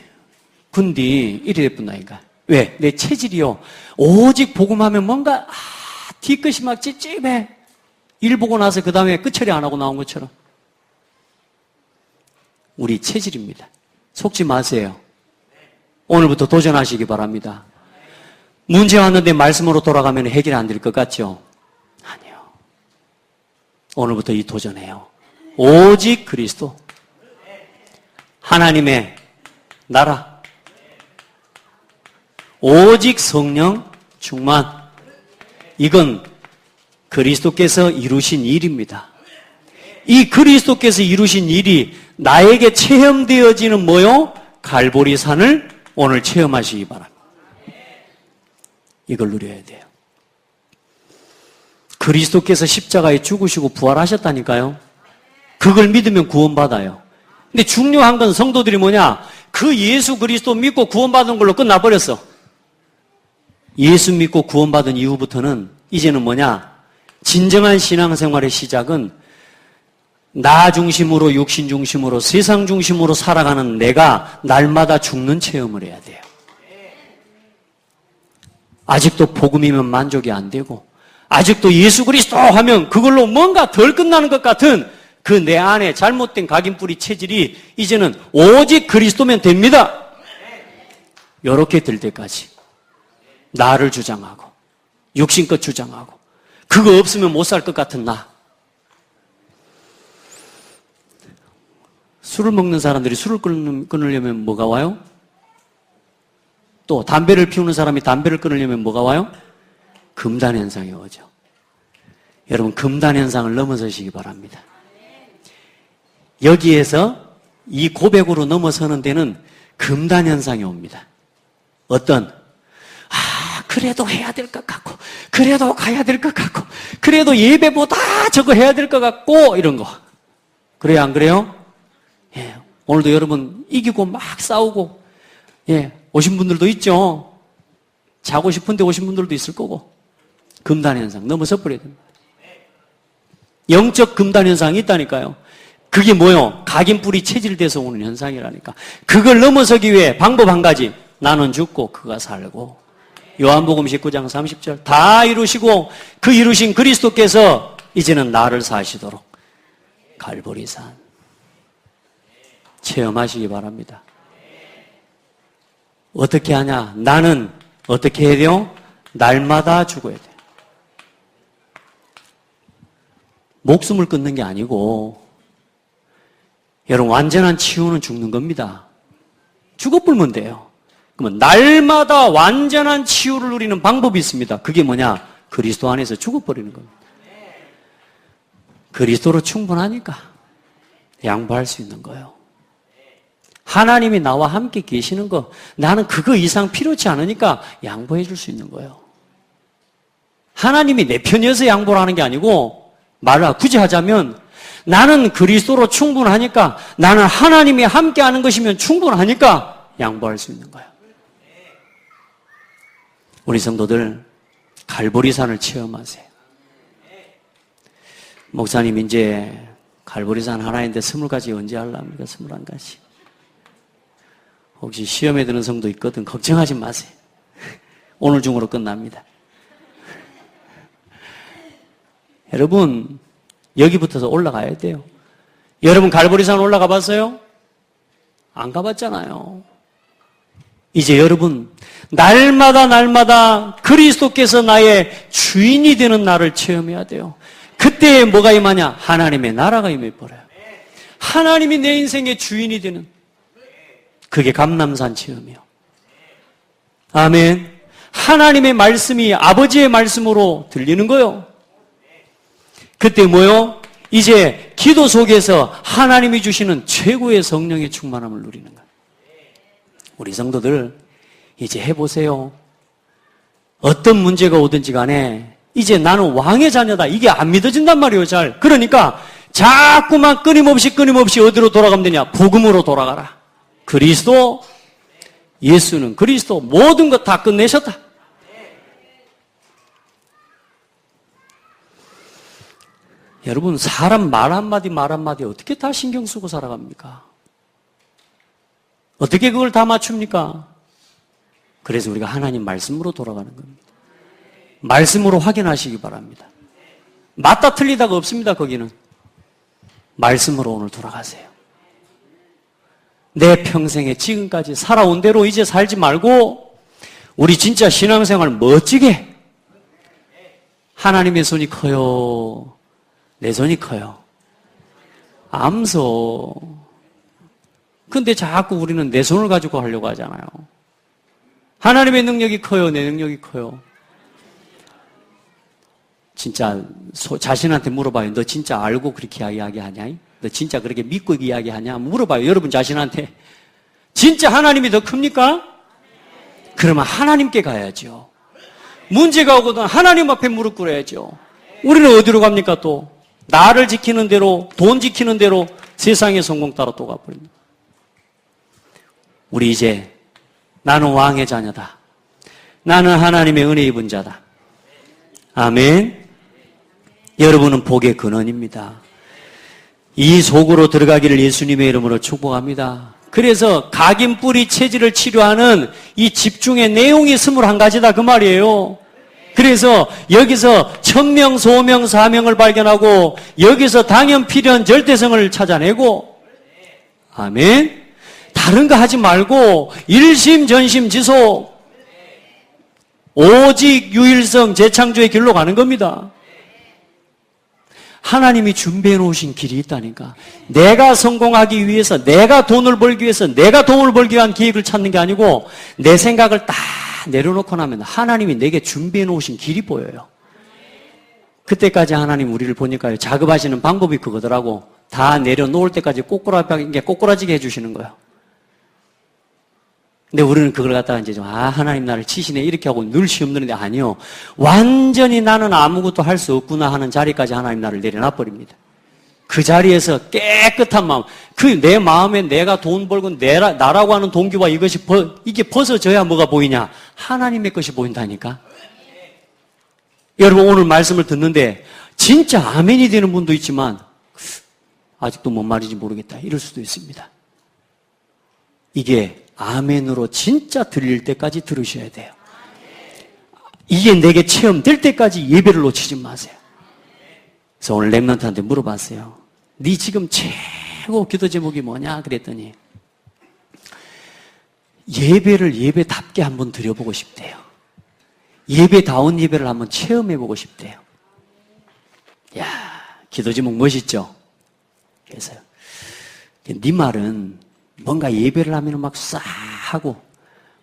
이래 예쁜다니까. 왜? 내 체질이요. 오직 복음하면 뭔가 뒤끝이 막 찝찝해. 일 보고 나서 그 다음에 끝처리 안 하고 나온 것처럼. 우리 체질입니다. 속지 마세요. 오늘부터 도전하시기 바랍니다. 문제 왔는데 말씀으로 돌아가면 해결 안 될 것 같죠? 아니요. 오늘부터 이 도전해요. 오직 그리스도. 하나님의 나라. 오직 성령 충만. 이건 그리스도께서 이루신 일입니다. 이 그리스도께서 이루신 일이 나에게 체험되어지는 뭐요? 갈보리산을 오늘 체험하시기 바랍니다. 이걸 누려야 돼요. 그리스도께서 십자가에 죽으시고 부활하셨다니까요. 그걸 믿으면 구원받아요. 근데 중요한 건 성도들이 뭐냐? 그 예수 그리스도 믿고 구원받은 걸로 끝나버렸어. 예수 믿고 구원받은 이후부터는 이제는 뭐냐? 진정한 신앙생활의 시작은 나 중심으로, 육신 중심으로, 세상 중심으로 살아가는 내가 날마다 죽는 체험을 해야 돼요. 아직도 복음이면 만족이 안 되고, 아직도 예수 그리스도 하면 그걸로 뭔가 덜 끝나는 것 같은 그 내 안에 잘못된 각인뿌리 체질이 이제는 오직 그리스도면 됩니다. 이렇게 될 때까지 나를 주장하고, 육신껏 주장하고, 그거 없으면 못 살 것 같은 나. 술을 먹는 사람들이 술을 끊으려면 뭐가 와요? 또 담배를 피우는 사람이 담배를 끊으려면 뭐가 와요? 금단현상이 오죠. 여러분, 금단현상을 넘어서시기 바랍니다. 여기에서 이 고백으로 넘어서는 데는 금단현상이 옵니다. 어떤? 그래도 해야 될 것 같고, 그래도 가야 될 것 같고, 그래도 예배보다 저거 해야 될 것 같고, 이런 거. 그래요, 안 그래요? 예, 오늘도 여러분 이기고 막 싸우고, 예, 오신 분들도 있죠. 자고 싶은데 오신 분들도 있을 거고. 금단현상 넘어서 버려야 됩니다. 영적 금단현상이 있다니까요. 그게 뭐요? 각인뿌리 체질돼서 오는 현상이라니까. 그걸 넘어서기 위해 방법 한 가지. 나는 죽고 그가 살고. 요한복음 19장 30절 다 이루시고 그 이루신 그리스도께서 이제는 나를 사시도록 갈보리산 체험하시기 바랍니다. 어떻게 하냐? 나는 어떻게 해야 돼요? 날마다 죽어야 돼요. 목숨을 끊는 게 아니고, 여러분, 완전한 치유는 죽는 겁니다. 죽어불면 돼요. 그러면 날마다 완전한 치유를 누리는 방법이 있습니다. 그게 뭐냐? 그리스도 안에서 죽어버리는 겁니다. 그리스도로 충분하니까 양보할 수 있는 거예요. 하나님이 나와 함께 계시는 거, 나는 그거 이상 필요치 않으니까 양보해 줄 수 있는 거예요. 하나님이 내 편이어서 양보를 하는 게 아니고, 말을 굳이 하자면 나는 그리스도로 충분하니까, 나는 하나님이 함께 하는 것이면 충분하니까 양보할 수 있는 거예요. 우리 성도들 갈보리산을 체험하세요. 목사님 이제 갈보리산 하나인데 20가지 언제 하려합니까? 21가지. 혹시 시험에 드는 성도 있거든 걱정하지 마세요. 오늘 중으로 끝납니다. 여러분, 여기부터서 올라가야 돼요. 여러분 갈보리산 올라가 봤어요? 안 가봤잖아요. 이제 여러분 날마다 그리스도께서 나의 주인이 되는 날을 체험해야 돼요. 그때 뭐가 임하냐? 하나님의 나라가 임해버려요. 하나님이 내 인생의 주인이 되는, 그게 감람산 체험이에요. 아멘. 하나님의 말씀이 아버지의 말씀으로 들리는 거요. 그때 뭐요? 이제 기도 속에서 하나님이 주시는 최고의 성령의 충만함을 누리는 거예요. 우리 성도들 이제 해보세요. 어떤 문제가 오든지 간에 이제 나는 왕의 자녀다. 이게 안 믿어진단 말이에요. 잘. 그러니까 자꾸만 끊임없이 어디로 돌아가면 되냐? 복음으로 돌아가라. 그리스도, 예수는 그리스도, 모든 것 다 끝내셨다. 여러분, 사람 말 한마디 어떻게 다 신경 쓰고 살아갑니까? 어떻게 그걸 다 맞춥니까? 그래서 우리가 하나님 말씀으로 돌아가는 겁니다. 말씀으로 확인하시기 바랍니다. 맞다 틀리다가 없습니다. 거기는 말씀으로 오늘 돌아가세요. 내 평생에 지금까지 살아온 대로 이제 살지 말고 우리 진짜 신앙생활 멋지게 하나님의 손이 커요? 내 손이 커요? 암소. 근데 자꾸 우리는 내 손을 가지고 하려고 하잖아요. 하나님의 능력이 커요? 내 능력이 커요? 진짜 자신한테 물어봐요. 너 진짜 알고 그렇게 이야기하냐? 너 진짜 그렇게 믿고 이야기하냐? 물어봐요. 여러분 자신한테. 진짜 하나님이 더 큽니까? 그러면 하나님께 가야죠. 문제가 오거든 하나님 앞에 무릎 꿇어야죠. 우리는 어디로 갑니까 또? 나를 지키는 대로, 돈 지키는 대로 세상의 성공 따라 또 가버립니다. 우리 이제 나는 왕의 자녀다. 나는 하나님의 은혜 입은 자다. 아멘. 여러분은 복의 근원입니다. 이 속으로 들어가기를 예수님의 이름으로 축복합니다. 그래서 각인 뿌리 체질을 치료하는 이 집중의 내용이 21가지다 그 말이에요. 그래서 여기서 천명, 소명, 사명을 발견하고 여기서 당연, 필연, 절대성을 찾아내고 아멘. 다른 거 하지 말고 일심, 전심, 지속 오직 유일성, 재창조의 길로 가는 겁니다. 하나님이 준비해 놓으신 길이 있다니까. 내가 성공하기 위해서, 내가 돈을 벌기 위해서, 내가 돈을 벌기 위한 계획을 찾는 게 아니고 내 생각을 딱 내려놓고 나면 하나님이 내게 준비해 놓으신 길이 보여요. 그때까지 하나님 우리를 보니까요. 작업하시는 방법이 그거더라고. 다 내려놓을 때까지 꼬꾸라지게 해주시는 거예요. 근데 우리는 그걸 갖다가 이제 좀, 하나님 나를 치시네. 이렇게 하고 늘 시험 드는데 아니요. 완전히 나는 아무것도 할 수 없구나 하는 자리까지 하나님 나를 내려놔버립니다. 그 자리에서 깨끗한 마음, 내 마음에 내가 돈 벌고 나라고 하는 동기와 이게 벗어져야 뭐가 보이냐? 하나님의 것이 보인다니까. 여러분 오늘 말씀을 듣는데 진짜 아멘이 되는 분도 있지만 아직도 뭔 말인지 모르겠다. 이럴 수도 있습니다. 이게 아멘으로 진짜 들릴 때까지 들으셔야 돼요. 이게 내게 체험될 때까지 예배를 놓치지 마세요. 그래서 오늘 랩런트한테 물어봤어요. 네 지금 최고 기도 제목이 뭐냐? 그랬더니 예배를 예배답게 한번 드려보고 싶대요. 예배다운 예배를 한번 체험해보고 싶대요. 야, 기도 제목 멋있죠? 그래서 네 말은 뭔가 예배를 하면 막 싹 하고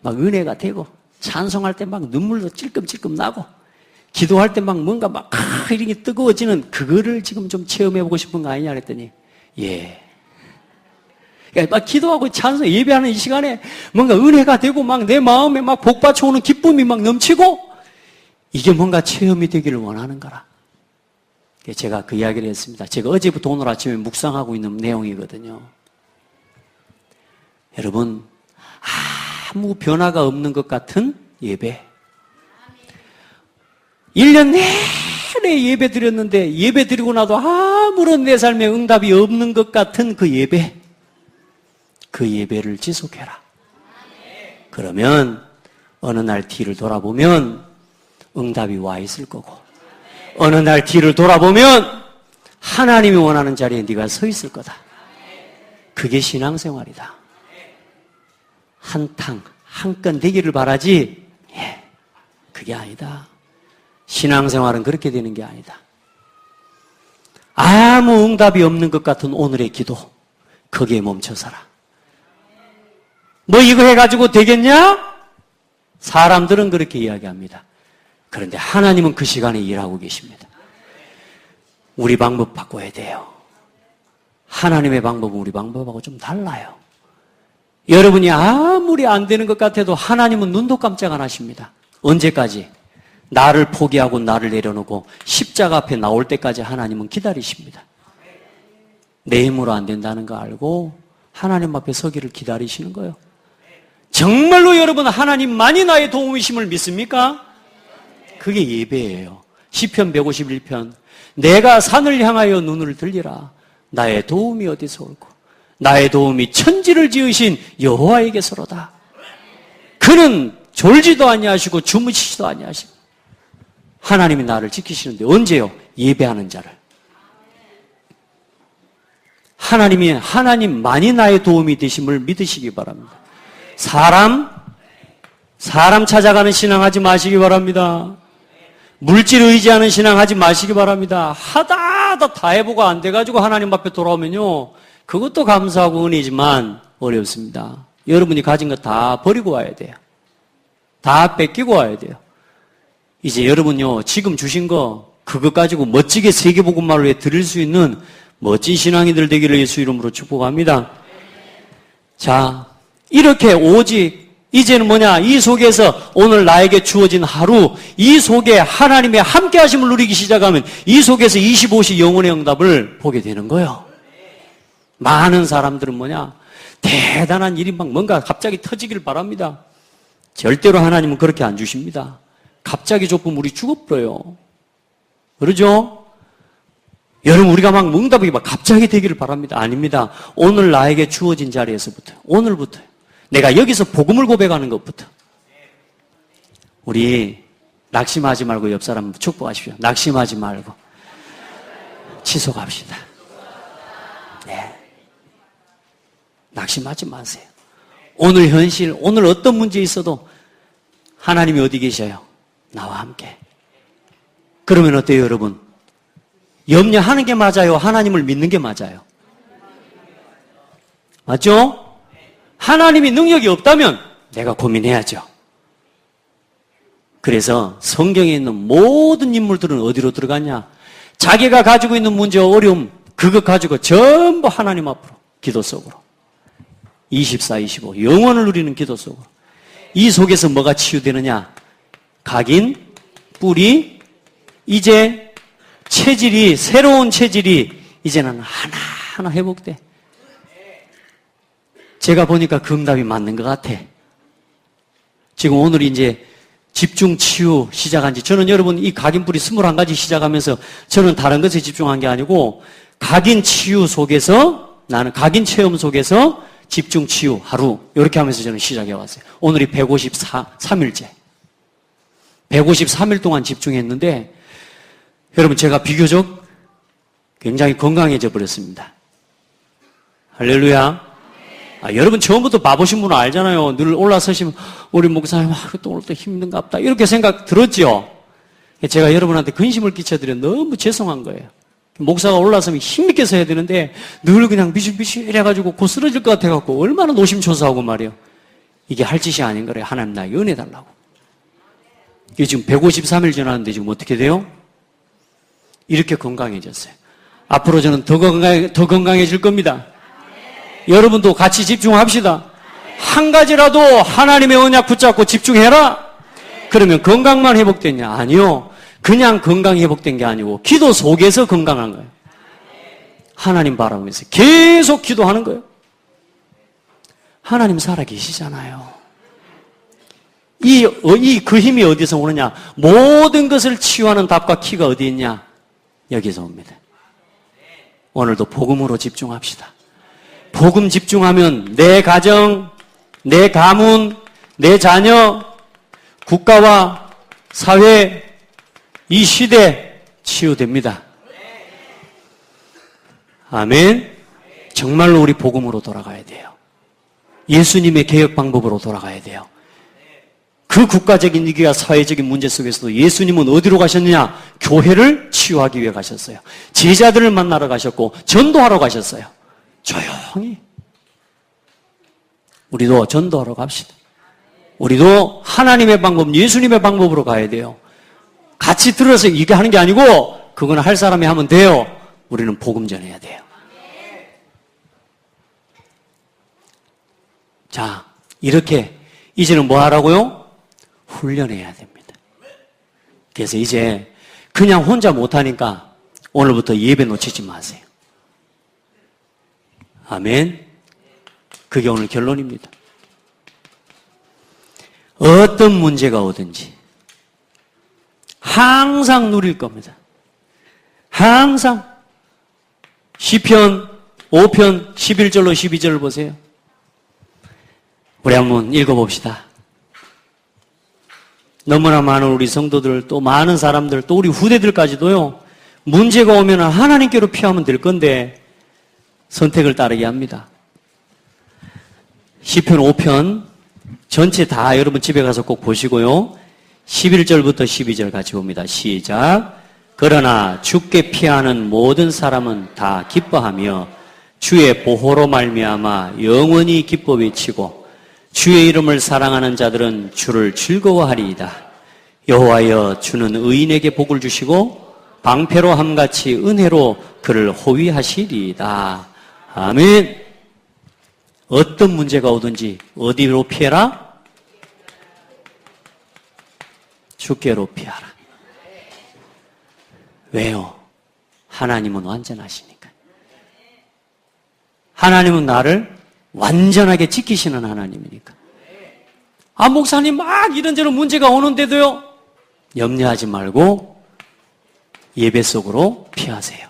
막 은혜가 되고 찬송할 때 막 눈물도 찔끔찔끔 나고 기도할 때 막 뭔가 막 이렇게 뜨거워지는 그거를 지금 좀 체험해보고 싶은 거 아니냐 그랬더니 예. 그러니까 막 기도하고 찬송 예배하는 이 시간에 뭔가 은혜가 되고 막 내 마음에 막 복받쳐오는 기쁨이 막 넘치고 이게 뭔가 체험이 되기를 원하는 거라. 제가 그 이야기를 했습니다. 제가 어제부터 오늘 아침에 묵상하고 있는 내용이거든요. 여러분 아무 변화가 없는 것 같은 예배 1년 내내 예배 드렸는데 예배 드리고 나도 아무런 내 삶에 응답이 없는 것 같은 그 예배 그 예배를 지속해라. 그러면 어느 날 뒤를 돌아보면 응답이 와 있을 거고 어느 날 뒤를 돌아보면 하나님이 원하는 자리에 네가 서 있을 거다. 그게 신앙생활이다. 한 건 되기를 바라지 그게 아니다. 신앙생활은 그렇게 되는 게 아니다. 아무 응답이 없는 것 같은 오늘의 기도 거기에 멈춰 살아. 뭐 이거 해가지고 되겠냐? 사람들은 그렇게 이야기합니다. 그런데 하나님은 그 시간에 일하고 계십니다. 우리 방법 바꿔야 돼요. 하나님의 방법은 우리 방법하고 좀 달라요. 여러분이 아무리 안 되는 것 같아도 하나님은 눈도 깜짝 안 하십니다. 언제까지? 나를 포기하고 나를 내려놓고 십자가 앞에 나올 때까지 하나님은 기다리십니다. 내 힘으로 안 된다는 거 알고 하나님 앞에 서기를 기다리시는 거예요. 정말로 여러분 하나님만이 나의 도움이심을 믿습니까? 그게 예배예요. 시편 151편 내가 산을 향하여 눈을 들리라. 나의 도움이 어디서 올고 나의 도움이 천지를 지으신 여호와에게서로다. 그는 졸지도 아니하시고 주무시지도 아니하시고 하나님이 나를 지키시는데 언제요? 예배하는 자를. 하나님만이 나의 도움이 되심을 믿으시기 바랍니다. 사람 찾아가는 신앙하지 마시기 바랍니다. 물질 의지하는 신앙하지 마시기 바랍니다. 하다 다 해보고 안 돼가지고 하나님 앞에 돌아오면요, 그것도 감사하고 은혜지만 어렵습니다. 여러분이 가진 거 다 버리고 와야 돼요. 다 뺏기고 와야 돼요. 이제 여러분요, 지금 주신 거 그것 가지고 멋지게 세계복음화를 드릴 수 있는 멋진 신앙인들 되기를 예수 이름으로 축복합니다. 자, 이렇게 오직 이제는 뭐냐? 이 속에서 오늘 나에게 주어진 하루, 이 속에 하나님의 함께 하심을 누리기 시작하면 이 속에서 25시 영혼의 응답을 보게 되는 거예요. 많은 사람들은 뭐냐? 대단한 일이 막 뭔가 갑자기 터지길 바랍니다. 절대로 하나님은 그렇게 안 주십니다. 갑자기 좁으면 우리 죽어버려요. 그러죠? 여러분, 우리가 막 응답이 막 갑자기 되기를 바랍니다. 아닙니다. 오늘 나에게 주어진 자리에서부터, 오늘부터 내가 여기서 복음을 고백하는 것부터. 우리 낙심하지 말고 옆 사람 축복하십시오. 낙심하지 말고 지속합시다. 네. 낙심하지 마세요. 오늘 현실, 오늘 어떤 문제 있어도 하나님이 어디 계셔요? 나와 함께. 그러면 어때요, 여러분? 염려하는 게 맞아요? 하나님을 믿는 게 맞아요? 맞죠? 하나님이 능력이 없다면 내가 고민해야죠. 그래서 성경에 있는 모든 인물들은 어디로 들어갔냐? 자기가 가지고 있는 문제와 어려움, 그것 가지고 전부 하나님 앞으로, 기도 속으로. 24, 25, 영원을 누리는 기도 속으로. 이 속에서 뭐가 치유되느냐? 각인, 뿌리, 이제 체질이, 새로운 체질이 이제는 하나하나 회복돼. 제가 보니까 그 응답이 맞는 것 같아. 지금 오늘 이제 집중 치유 시작한 지, 저는 여러분 이 각인 뿌리 21가지 시작하면서 저는 다른 것에 집중한 게 아니고 각인 치유 속에서, 나는 각인 체험 속에서 집중 치유 하루, 이렇게 하면서 저는 시작해 왔어요. 오늘이 153일째. 153일 동안 집중했는데 여러분, 제가 비교적 굉장히 건강해져 버렸습니다. 할렐루야. 여러분 처음부터 봐보신 분은 알잖아요. 늘 올라서시면 우리 목사님 또 오늘 또 힘든갑다 이렇게 생각 들었죠. 제가 여러분한테 근심을 끼쳐드려 너무 죄송한 거예요. 목사가 올라서면 힘있게 서야 되는데 늘 그냥 미실미실 해가지고 곧 쓰러질 것 같아갖고 얼마나 노심초사하고 말이에요. 이게 할 짓이 아닌 거래요. 하나님 나에게 은혜 달라고. 이게 지금 153일 지났는데 지금 어떻게 돼요? 이렇게 건강해졌어요. 앞으로 저는 더 건강해질 겁니다. 여러분도 같이 집중합시다. 한 가지라도 하나님의 언약 붙잡고 집중해라. 그러면 건강만 회복됐냐? 아니요. 그냥 건강 회복된 게 아니고 기도 속에서 건강한 거예요. 하나님 바라보면서 계속 기도하는 거예요. 하나님 살아계시잖아요. 그 힘이 어디서 오느냐? 모든 것을 치유하는 답과 키가 어디 있냐? 여기서 옵니다. 오늘도 복음으로 집중합시다. 복음 집중하면 내 가정, 내 가문, 내 자녀, 국가와 사회, 이 시대 치유됩니다. 아멘. 정말로 우리 복음으로 돌아가야 돼요. 예수님의 개혁 방법으로 돌아가야 돼요. 그 국가적인 위기와 사회적인 문제 속에서도 예수님은 어디로 가셨느냐? 교회를 치유하기 위해 가셨어요. 제자들을 만나러 가셨고 전도하러 가셨어요. 조용히. 우리도 전도하러 갑시다. 우리도 하나님의 방법, 예수님의 방법으로 가야 돼요. 같이 들어서 이게 하는 게 아니고 그건 할 사람이 하면 돼요. 우리는 복음 전해야 돼요. 자, 이렇게 이제는 뭐 하라고요? 훈련해야 됩니다. 그래서 이제 그냥 혼자 못하니까 오늘부터 예배 놓치지 마세요. 아멘. 그게 오늘 결론입니다. 어떤 문제가 오든지 항상 누릴 겁니다. 항상. 시편 5편 11절로 12절을 보세요. 우리 한번 읽어봅시다. 너무나 많은 우리 성도들, 또 많은 사람들, 또 우리 후대들까지도요, 문제가 오면 하나님께로 피하면 될 건데 선택을 따르게 합니다. 시편 5편 전체 다 여러분 집에 가서 꼭 보시고요. 11절부터 12절 같이 봅니다. 시작. 그러나 주께 피하는 모든 사람은 다 기뻐하며 주의 보호로 말미암아 영원히 기뻐 외치고 주의 이름을 사랑하는 자들은 주를 즐거워하리이다. 여호와여, 주는 의인에게 복을 주시고 방패로 함같이 은혜로 그를 호위하시리이다. 아멘. 어떤 문제가 오든지 어디로 피해라? 주께로 피하라. 왜요? 하나님은 완전하시니까. 하나님은 나를 완전하게 지키시는 하나님이니까. 아, 목사님 막 이런저런 문제가 오는데도요, 염려하지 말고 예배 속으로 피하세요.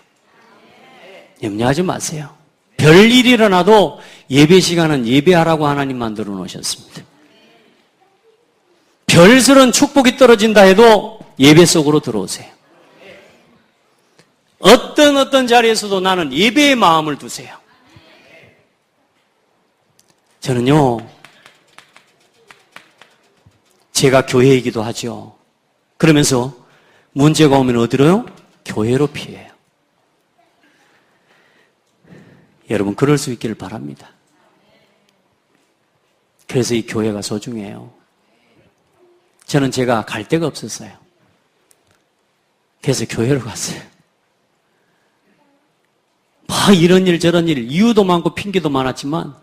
염려하지 마세요. 별일 일어나도 예배 시간은 예배하라고 하나님 만들어 놓으셨습니다. 별스런 축복이 떨어진다 해도 예배 속으로 들어오세요. 어떤 자리에서도 나는 예배의 마음을 두세요. 저는요, 제가 교회이기도 하죠. 그러면서 문제가 오면 어디로요? 교회로 피해요. 여러분, 그럴 수 있기를 바랍니다. 그래서 이 교회가 소중해요. 저는 제가 갈 데가 없었어요. 그래서 교회로 갔어요. 막 이런 일 저런 일, 이유도 많고 핑계도 많았지만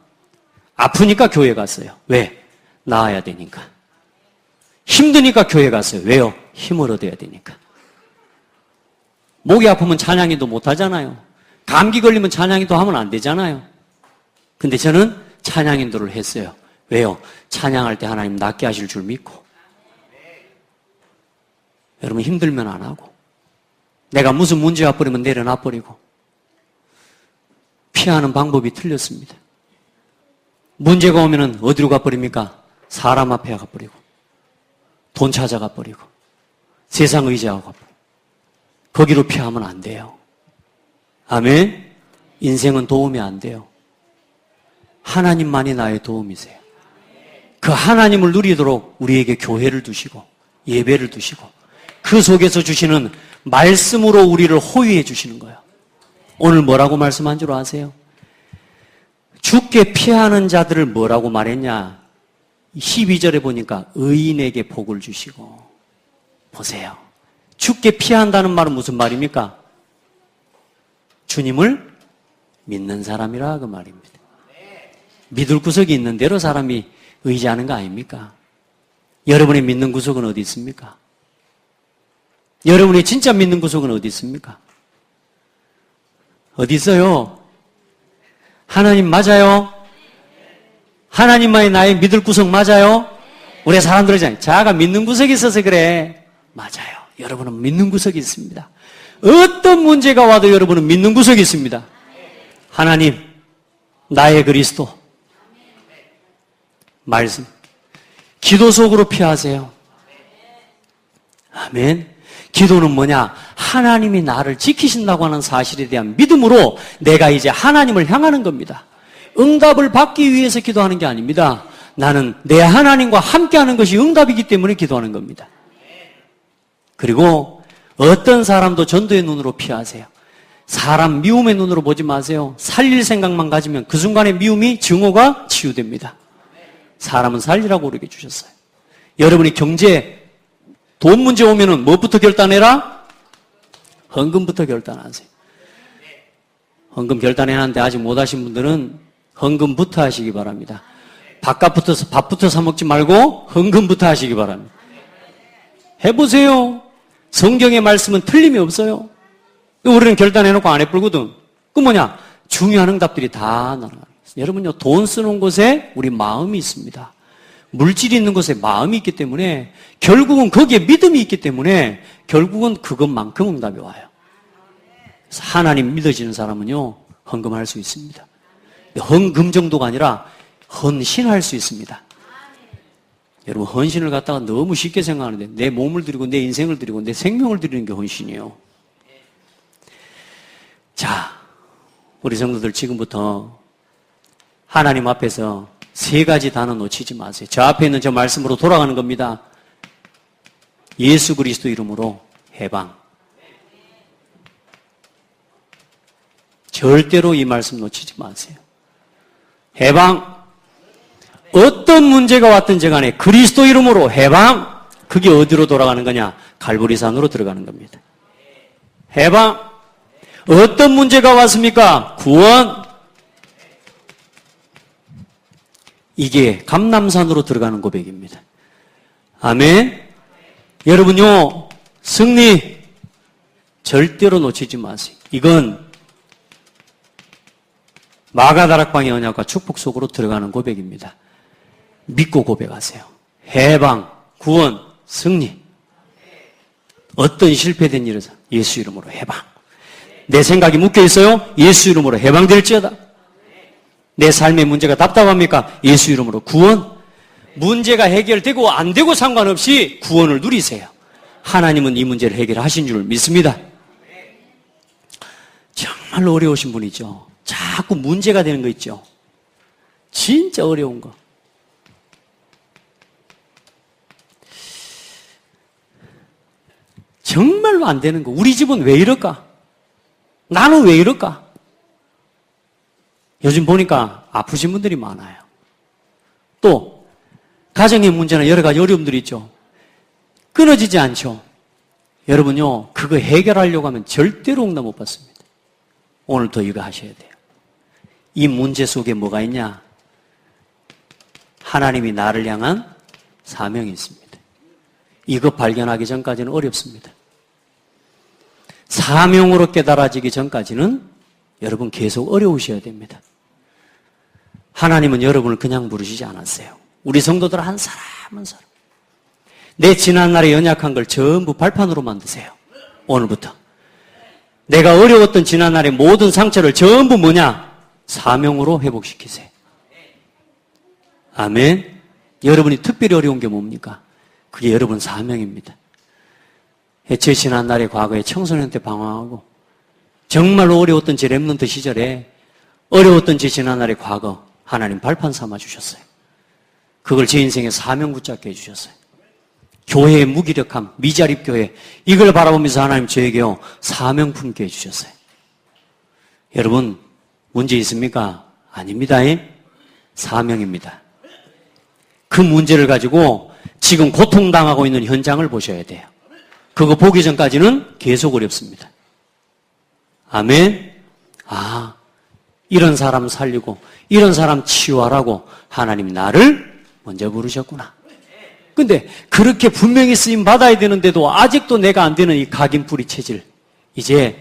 아프니까 교회 갔어요. 왜? 나아야 되니까. 힘드니까 교회 갔어요. 왜요? 힘을 얻어야 되니까. 목이 아프면 찬양기도 못 하잖아요. 감기 걸리면 찬양기도 하면 안 되잖아요. 근데 저는 찬양인도를 했어요. 왜요? 찬양할 때 하나님 낫게 하실 줄 믿고. 여러분, 힘들면 안 하고, 내가 무슨 문제 와버리면 내려놔 버리고. 피하는 방법이 틀렸습니다. 문제가 오면은 어디로 가버립니까? 사람 앞에 가버리고, 돈 찾아가 버리고, 세상 의지하고 가버리고. 거기로 피하면 안 돼요. 아멘. 인생은 도움이 안 돼요. 하나님만이 나의 도움이세요. 그 하나님을 누리도록 우리에게 교회를 두시고 예배를 두시고 그 속에서 주시는 말씀으로 우리를 호위해 주시는 거예요. 오늘 뭐라고 말씀한 줄 아세요? 주께 피하는 자들을 뭐라고 말했냐? 12절에 보니까 의인에게 복을 주시고. 보세요. 주께 피한다는 말은 무슨 말입니까? 주님을 믿는 사람이라 그 말입니다. 믿을 구석이 있는 대로 사람이 의지하는 거 아닙니까? 여러분의 믿는 구석은 어디 있습니까? 여러분의 진짜 믿는 구석은 어디 있습니까? 어디 있어요? 하나님 맞아요? 하나님만이 나의 믿을 구석 맞아요? 우리 사람들이잖아요. 자가 믿는 구석이 있어서 그래. 맞아요. 여러분은 믿는 구석이 있습니다. 어떤 문제가 와도 여러분은 믿는 구석이 있습니다. 하나님, 나의 그리스도. 말씀. 기도 속으로 피하세요. 아멘. 기도는 뭐냐? 하나님이 나를 지키신다고 하는 사실에 대한 믿음으로 내가 이제 하나님을 향하는 겁니다. 응답을 받기 위해서 기도하는 게 아닙니다. 나는 내 하나님과 함께하는 것이 응답이기 때문에 기도하는 겁니다. 그리고 어떤 사람도 전도의 눈으로 피하세요. 사람 미움의 눈으로 보지 마세요. 살릴 생각만 가지면 그 순간에 미움이 증오가 치유됩니다. 사람은 살리라고 그렇게 주셨어요. 여러분이 경제, 돈 문제 오면은 무엇부터 결단해라? 헌금부터 결단하세요. 헌금 결단해놨는데 아직 못하신 분들은 헌금부터 하시기 바랍니다. 밥부터 사 먹지 말고 헌금부터 하시기 바랍니다. 해보세요. 성경의 말씀은 틀림이 없어요. 우리는 결단해놓고 안 해버리거든. 그 뭐냐? 중요한 응답들이 다 나가는 거예요. 여러분요, 돈 쓰는 곳에 우리 마음이 있습니다. 물질이 있는 곳에 마음이 있기 때문에 결국은 거기에 믿음이 있기 때문에 결국은 그것만큼 응답이 와요. 그래서 하나님 믿어지는 사람은요, 헌금할 수 있습니다. 헌금 정도가 아니라 헌신할 수 있습니다. 여러분, 헌신을 갖다가 너무 쉽게 생각하는데 내 몸을 드리고 내 인생을 드리고 내 생명을 드리는 게 헌신이에요. 자, 우리 성도들 지금부터 하나님 앞에서 세 가지 단어 놓치지 마세요. 저 앞에 있는 저 말씀으로 돌아가는 겁니다. 예수 그리스도 이름으로 해방. 절대로 이 말씀 놓치지 마세요. 해방. 어떤 문제가 왔든지 간에 그리스도 이름으로 해방. 그게 어디로 돌아가는 거냐? 갈보리산으로 들어가는 겁니다. 해방. 어떤 문제가 왔습니까? 구원. 이게 감람산으로 들어가는 고백입니다. 아멘. 여러분요, 승리 절대로 놓치지 마세요. 이건 마가다락방의 언약과 축복 속으로 들어가는 고백입니다. 믿고 고백하세요. 해방, 구원, 승리. 어떤 실패된 일에서 예수 이름으로 해방. 내 생각이 묶여 있어요? 예수 이름으로 해방될지어다. 내 삶의 문제가 답답합니까? 예수 이름으로 구원. 문제가 해결되고 안 되고 상관없이 구원을 누리세요. 하나님은 이 문제를 해결하신 줄 믿습니다. 정말 어려우신 분이죠. 자꾸 문제가 되는 거 있죠. 진짜 어려운 거. 정말로 안 되는 거. 우리 집은 왜 이럴까? 나는 왜 이럴까? 요즘 보니까 아프신 분들이 많아요. 또 가정의 문제나 여러 가지 어려움들이 있죠. 끊어지지 않죠. 여러분요, 그거 해결하려고 하면 절대로 응답 못 받습니다. 오늘도 이거 하셔야 돼요. 이 문제 속에 뭐가 있냐? 하나님이 나를 향한 사명이 있습니다. 이거 발견하기 전까지는 어렵습니다. 사명으로 깨달아지기 전까지는 여러분 계속 어려우셔야 됩니다. 하나님은 여러분을 그냥 부르시지 않았어요. 우리 성도들 한 사람 한 사람. 내 지난날에 연약한 걸 전부 발판으로 만드세요. 오늘부터. 내가 어려웠던 지난날의 모든 상처를 전부 뭐냐? 사명으로 회복시키세요. 아멘. 여러분이 특별히 어려운 게 뭡니까? 그게 여러분 사명입니다. 제 지난날의 과거에 청소년 때 방황하고 정말로 어려웠던 제 랩런트 시절에 어려웠던 제 지난날의 과거 하나님 발판 삼아 주셨어요. 그걸 제 인생의 사명 붙잡게 해주셨어요. 교회의 무기력함, 미자립 교회 이걸 바라보면서 하나님 저에게요 사명 품게 해주셨어요. 여러분 문제 있습니까? 아닙니다. 사명입니다. 그 문제를 가지고 지금 고통당하고 있는 현장을 보셔야 돼요. 그거 보기 전까지는 계속 어렵습니다. 아멘. 이런 사람 살리고 이런 사람 치유하라고 하나님이 나를 먼저 부르셨구나. 근데 그렇게 분명히 쓰임 받아야 되는데도 아직도 내가 안 되는 이 각인뿌리 체질. 이제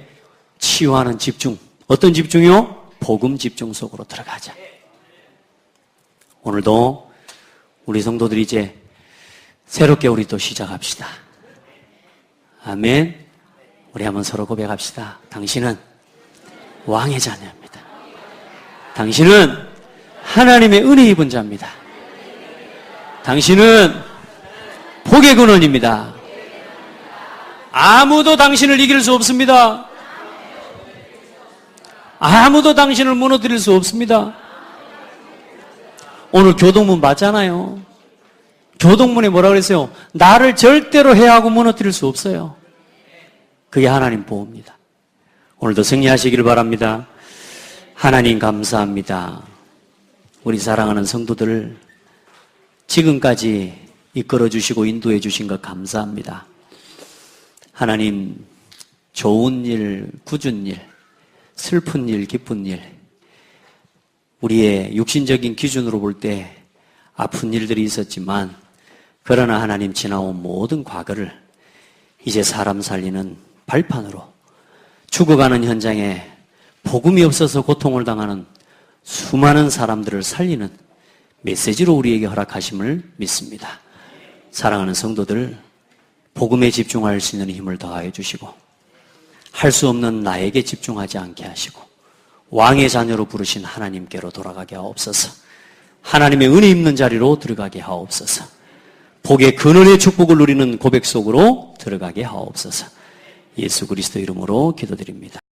치유하는 집중. 어떤 집중이요? 복음 집중 속으로 들어가자. 오늘도 우리 성도들이 이제 새롭게 우리 또 시작합시다. 아멘. 우리 한번 서로 고백합시다. 당신은 왕의 자녀입니다. 당신은 하나님의 은혜 입은 자입니다. 당신은 복의 근원입니다. 아무도 당신을 이길 수 없습니다. 아무도 당신을 무너뜨릴 수 없습니다. 오늘 교동문 맞잖아요. 교동문에 뭐라 그랬어요? 나를 절대로 해하고 무너뜨릴 수 없어요. 그게 하나님 보호입니다. 오늘도 승리하시기를 바랍니다. 하나님 감사합니다. 우리 사랑하는 성도들 지금까지 이끌어 주시고 인도해 주신 것 감사합니다. 하나님 좋은 일, 굳은 일, 슬픈 일, 기쁜 일 우리의 육신적인 기준으로 볼 때 아픈 일들이 있었지만 그러나 하나님 지나온 모든 과거를 이제 사람 살리는 발판으로 죽어가는 현장에 복음이 없어서 고통을 당하는 수많은 사람들을 살리는 메시지로 우리에게 허락하심을 믿습니다. 사랑하는 성도들 복음에 집중할 수 있는 힘을 더하여 주시고 할 수 없는 나에게 집중하지 않게 하시고 왕의 자녀로 부르신 하나님께로 돌아가게 하옵소서. 하나님의 은혜 있는 자리로 들어가게 하옵소서. 복의 근원의 축복을 누리는 고백 속으로 들어가게 하옵소서. 예수 그리스도 이름으로 기도드립니다.